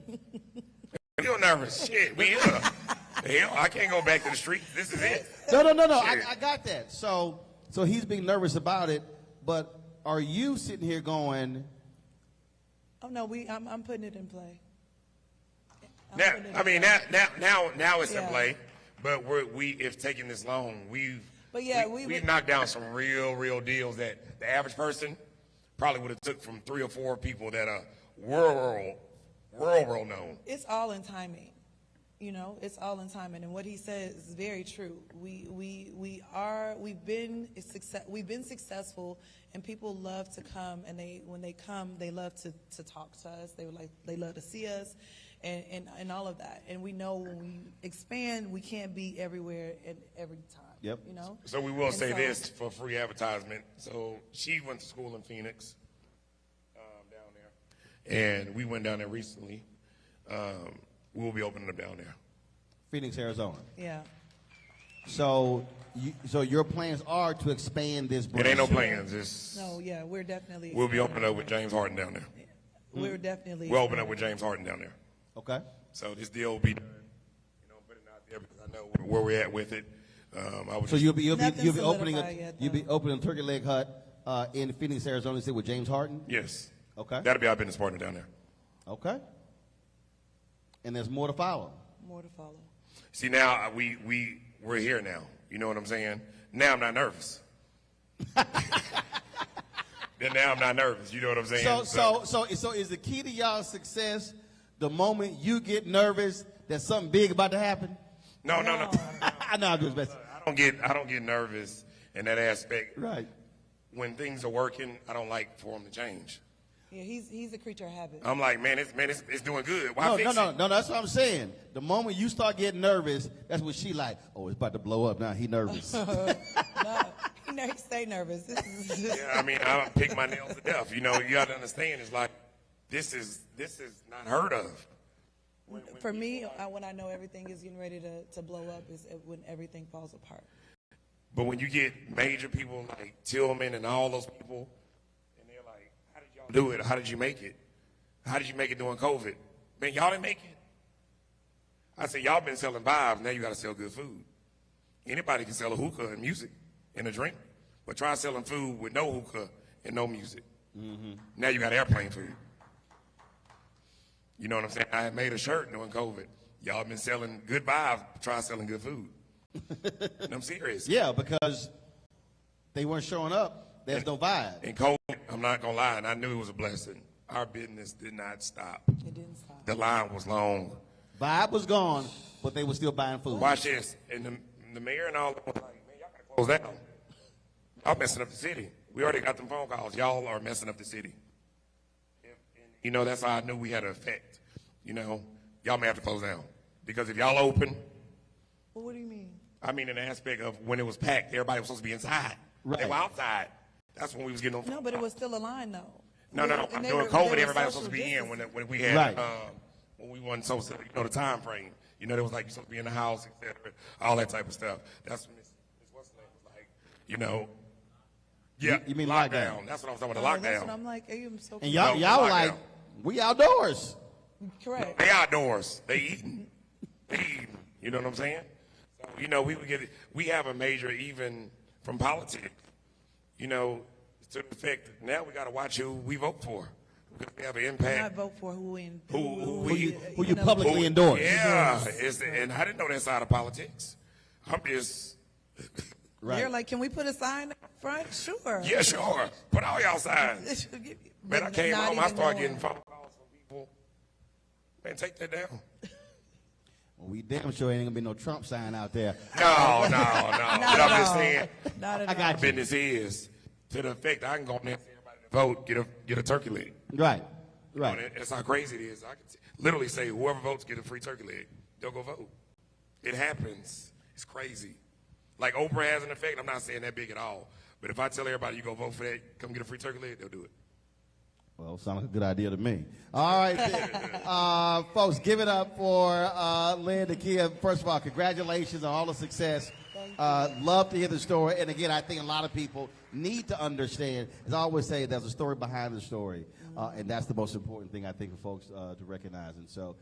You're nervous. Shit, we here. Hell, I can't go back to the street. This is it. No. I got that. So he's being nervous about it, but are you sitting here going? Oh no, I'm putting it in play. Now it's in play, but it's taking this long. We've knocked down some real deals that the average person probably would have took from 3 or 4 people that are world known. It's all in timing. You know, it's all in timing, and what he says is very true. We've been successful, and people love to come, and when they come, they love to talk to us. They love to see us, and all of that. And we know when we expand, we can't be everywhere and every time. Yep. You know. So we will say this for free advertisement. So she went to school in Phoenix, down there, and we went down there recently. We'll be opening up down there. Phoenix, Arizona. Yeah. So your plans are to expand this brand? It ain't no plans. We're definitely. We'll be opening up with James Harden down there. We're definitely. We'll open up with James Harden down there. Okay. So this deal will be done, putting it out there because I know where we're at with it. You'll be opening a turkey leg hut in Phoenix, Arizona, with James Harden? Yes. Okay. That'll be our business partner down there. Okay. And there's more to follow. More to follow. See, now we're here now. You know what I'm saying? Now I'm not nervous. Now I'm not nervous. You know what I'm saying? So is the key to y'all's success the moment you get nervous that something big about to happen? No. I know I'm just messing. I don't get nervous in that aspect. Right. When things are working, I don't like for them to change. Yeah, he's a creature of habit. I'm like, it's doing good. Why fix it? No, that's what I'm saying. The moment you start getting nervous, that's when she like, oh, it's about to blow up now. He nervous. No, he stay nervous. Yeah, I pick my nails to death. You know, you got to understand. It's like, this is not heard of. For me, when I know everything is getting ready to blow up, is when everything falls apart. But when you get major people like Tillman and all those people, and they're like, how did y'all do it? How did you make it? How did you make it during COVID? Man, y'all didn't make it. I said, y'all been selling vibes. Now you got to sell good food. Anybody can sell a hookah and music and a drink, but try selling food with no hookah and no music. Mm-hmm. Now you got airplane food. You know what I'm saying? I made a shirt during COVID. Y'all been selling good vibes. Try selling good food. I'm serious. Yeah, because they weren't showing up. There's no vibe. In COVID, I'm not going to lie, and I knew it was a blessing. Our business did not stop. It didn't stop. The line was long. Vibe was gone, but they were still buying food. Watch this. And the mayor and all them was like, man, y'all got to close down. Y'all messing up the city. We already got them phone calls. Y'all are messing up the city. You know, that's how I knew we had an effect. You know, y'all may have to close down. Because if y'all open. Well, what do you mean? I mean, in the aspect of when it was packed, everybody was supposed to be inside. Right. They were outside. That's when we was getting on. No, but it was still a line, though. No. During COVID, everybody was supposed to be in when we had, right. When we wasn't so, the time frame. You know, there was like, you're supposed to be in the house, et cetera, all that type of stuff. That's when Miss Westland was like, you know. Yeah, you mean lockdown. That's what I'm talking about, the lockdown. That's what I'm like, I'm so and y'all were like, we outdoors. Correct. They outdoors. They eating. You know what I'm saying? So, you know, we have a major, even from politics, you know, to the effect that now we got to watch who we vote for. Because we have an impact. Not vote for who you publicly endorse. Yeah, and I didn't know that side of politics. I'm just. Right. They're like, can we put a sign up front? Sure. Yeah, sure. Put all y'all signs. Man, I came home, I started getting phone calls from people. Man, take that down. Well, we damn sure ain't gonna be no Trump sign out there. No. But I'm just saying, Not at I all. got you. business is to the effect I can go in there and say everybody to vote, get a turkey leg. Right. You know, that's how crazy it is. I can literally say whoever votes get a free turkey leg. They'll go vote. It happens. It's crazy. Like Oprah has an effect. I'm not saying that big at all. But if I tell everybody you go vote for that, come get a free turkey leg, they'll do it. Well, sounds like a good idea to me. All right, then. Folks, give it up for Lynn, Nakia. First of all, congratulations on all the success. Love to hear the story. And again, I think a lot of people need to understand, as I always say, there's a story behind the story. And that's the most important thing, I think, for folks to recognize. And so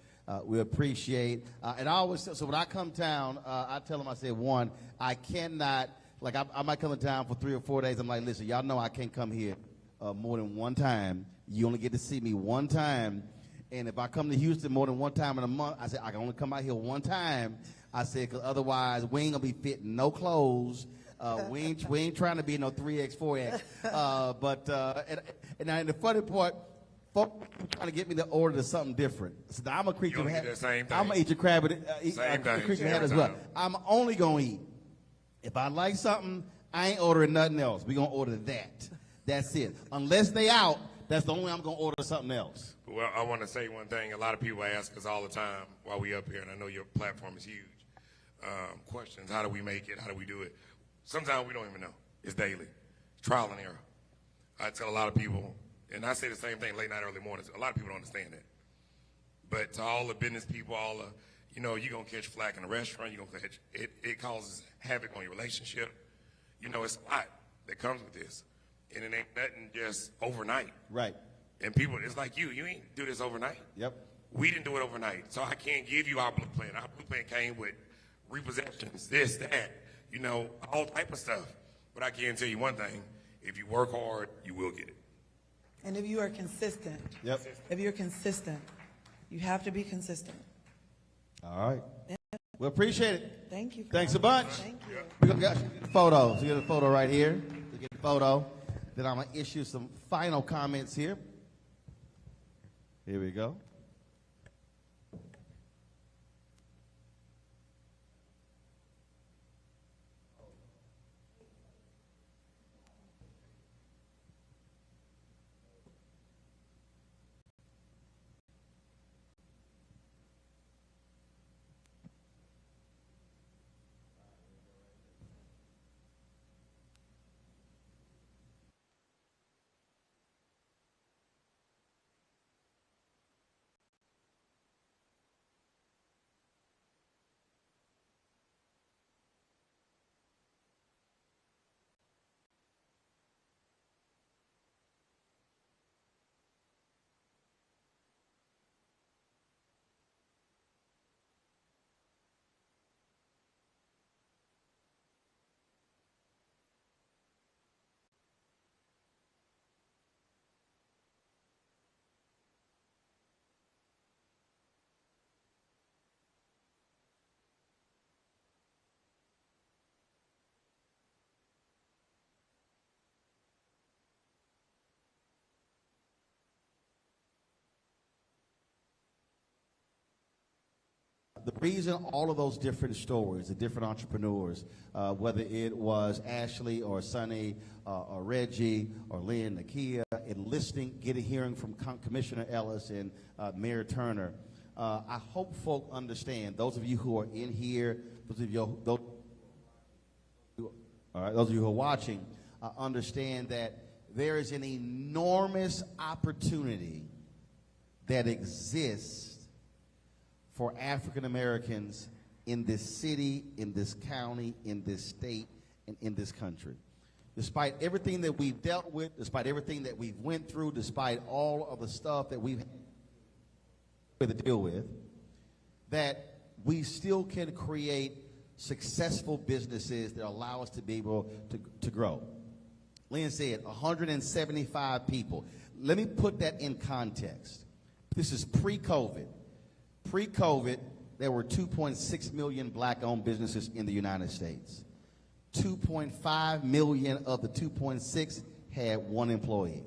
we appreciate. And I always, so when I come down, I tell them, I say, one, I cannot, like I might come to town for 3 or 4 days. I'm like, listen, y'all know I can't come here more than one time. You only get to see me one time. And if I come to Houston more than one time in a month, I said, I can only come out here one time. I said, because otherwise we ain't going to be fitting no clothes. We ain't trying to be no 3X, 4X. And the funny part, folks trying to get me to order something different. So I'm a creature of habit. I'm going to eat your crab with a creature of habit as well. I'm only going to eat. If I like something, I ain't ordering nothing else. We're going to order that. That's it. Unless they out, that's the only way I'm going to order something else. Well, I want to say one thing. A lot of people ask us all the time while we up here, and I know your platform is huge. Questions, how do we make it? How do we do it? Sometimes we don't even know. It's daily. Trial and error. I tell a lot of people, and I say the same thing late night, early mornings. A lot of people don't understand that. But to all the business people, all the, you're going to catch flack in a restaurant. You're going to catch, it causes havoc on your relationship. It's a lot that comes with this. And it ain't nothing just overnight. Right. And people, it's like you ain't do this overnight. Yep. We didn't do it overnight. So I can't give you our blueprint. Our blueprint came with repossessions, this, that, all type of stuff. But I can tell you one thing, if you work hard, you will get it. And if you are consistent. Yep. If you're consistent, you have to be consistent. All right. Yeah. We appreciate it. Thank you. Thanks a bunch. Thank you. We're going to get photos. We get a photo right here. We get a photo. Then I'm going to issue some final comments here. Here we go. The reason all of those different stories, the different entrepreneurs, whether it was Ashley or Sonny or Reggie or Lynn, Nakia, and hearing from Commissioner Ellis and Mayor Turner, I hope folk understand, those of you who are in here, those of you who are watching, understand that there is an enormous opportunity that exists for African Americans in this city, in this county, in this state, and in this country. Despite everything that we've dealt with, despite everything that we've went through, despite all of the stuff that we've had to deal with, that we still can create successful businesses that allow us to be able to grow. Lynn said 175 people. Let me put that in context. This is pre-COVID. Pre-COVID, there were 2.6 million black-owned businesses in the United States. 2.5 million of the 2.6 had one employee,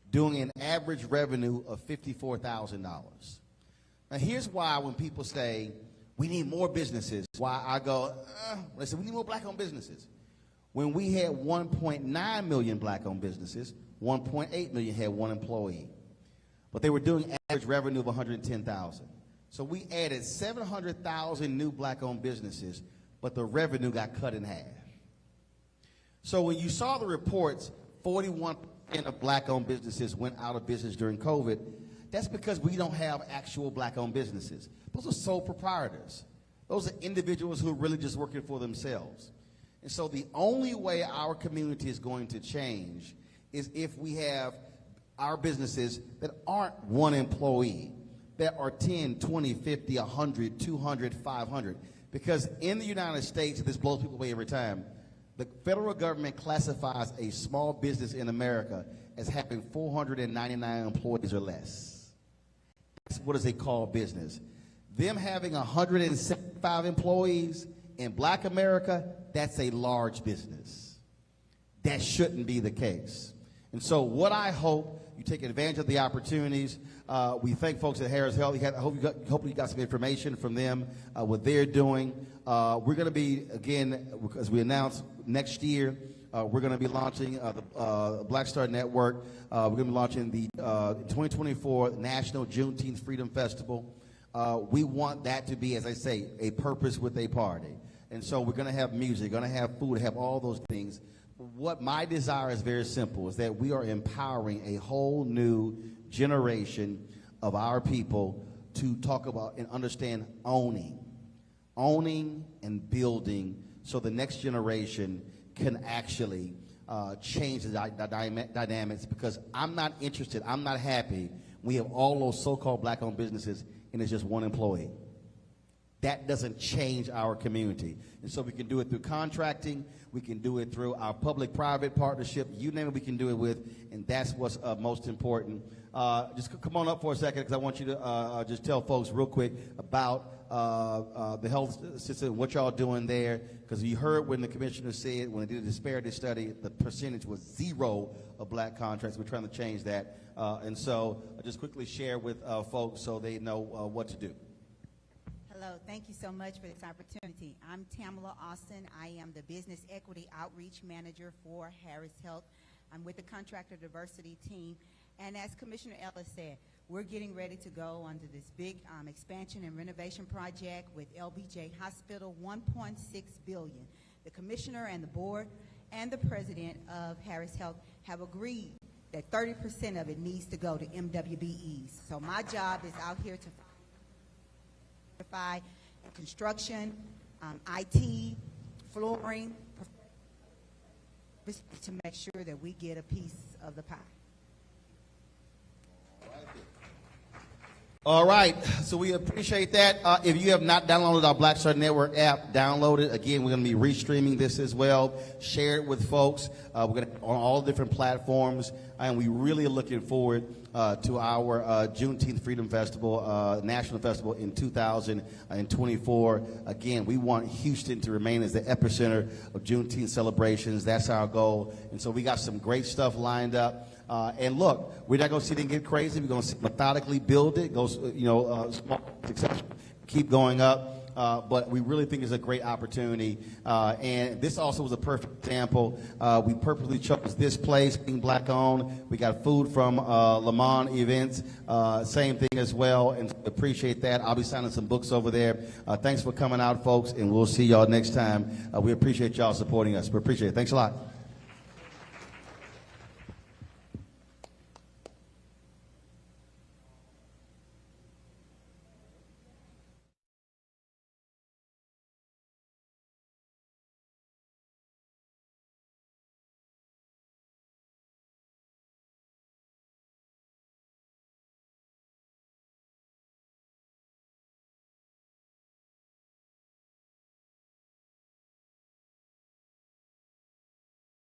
doing an average revenue of $54,000. Now, here's why when people say, we need more businesses, why I go, they say, we need more black-owned businesses. When we had 1.9 million black-owned businesses, 1.8 million had one employee. But they were doing average revenue of $110,000. So we added 700,000 new black-owned businesses, but the revenue got cut in half. So when you saw the reports, 41% of black-owned businesses went out of business during COVID. That's because we don't have actual black-owned businesses. Those are sole proprietors. Those are individuals who are really just working for themselves. And so the only way our community is going to change is if we have our businesses that aren't one employee, that are 10, 20, 50, 100, 200, 500. Because in the United States, this blows people away every time, the federal government classifies a small business in America as having 499 employees or less. That's what is they call business. Them having 175 employees in Black America, that's a large business. That shouldn't be the case. And so what I hope, you take advantage of the opportunities. We thank folks at Harris Health. I hope you got some information from them, what they're doing. We're going to be, again, as we announced, next year, we're going to be launching the Black Star Network. We're going to be launching the 2024 National Juneteenth Freedom Festival. We want that to be, as I say, a purpose with a party. And so we're going to have music, going to have food, have all those things. What my desire is very simple, is that we are empowering a whole new generation of our people to talk about and understand owning and building, so the next generation can actually change the dynamics, because I'm not interested, I'm not happy we have all those so-called black-owned businesses and it's just one employee. That doesn't change our community. And so we can do it through contracting, we can do it through our public-private partnership, you name it, we can do it with, and that's what's most important. Just come on up for a second, because I want you to just tell folks real quick about the health system, what y'all doing there, because you heard when the commissioner said, when they did a disparity study, the percentage was 0 of black contracts. We're trying to change that. And so just quickly share with folks so they know what to do. Hello, thank you so much for this opportunity. I'm Tamala Austin. I am the Business Equity Outreach Manager for Harris Health. I'm with the Contractor Diversity Team. And as Commissioner Ellis said, we're getting ready to go under this big expansion and renovation project with LBJ Hospital, $1.6 billion. The Commissioner and the Board and the President of Harris Health have agreed that 30% of it needs to go to MWBEs. So my job is out here to construction, IT, flooring, to make sure that we get a piece of the pie. All right, so we appreciate that. If you have not downloaded our Black Star Network app, download it. Again, we're going to be restreaming this as well. Share it with folks. We're going to on all different platforms, and we really are looking forward to our Juneteenth Freedom Festival, National Festival in 2024. Again, we want Houston to remain as the epicenter of Juneteenth celebrations. That's our goal, and so we got some great stuff lined up. And look, we're not going to sit and get crazy. We're going to methodically build it, go, small success, keep going up. But we really think it's a great opportunity. And this also was a perfect example. We purposely chose this place, being black-owned. We got food from Lamont Events, same thing as well, and appreciate that. I'll be signing some books over there. Thanks for coming out, folks, and we'll see y'all next time. We appreciate y'all supporting us. We appreciate it. Thanks a lot.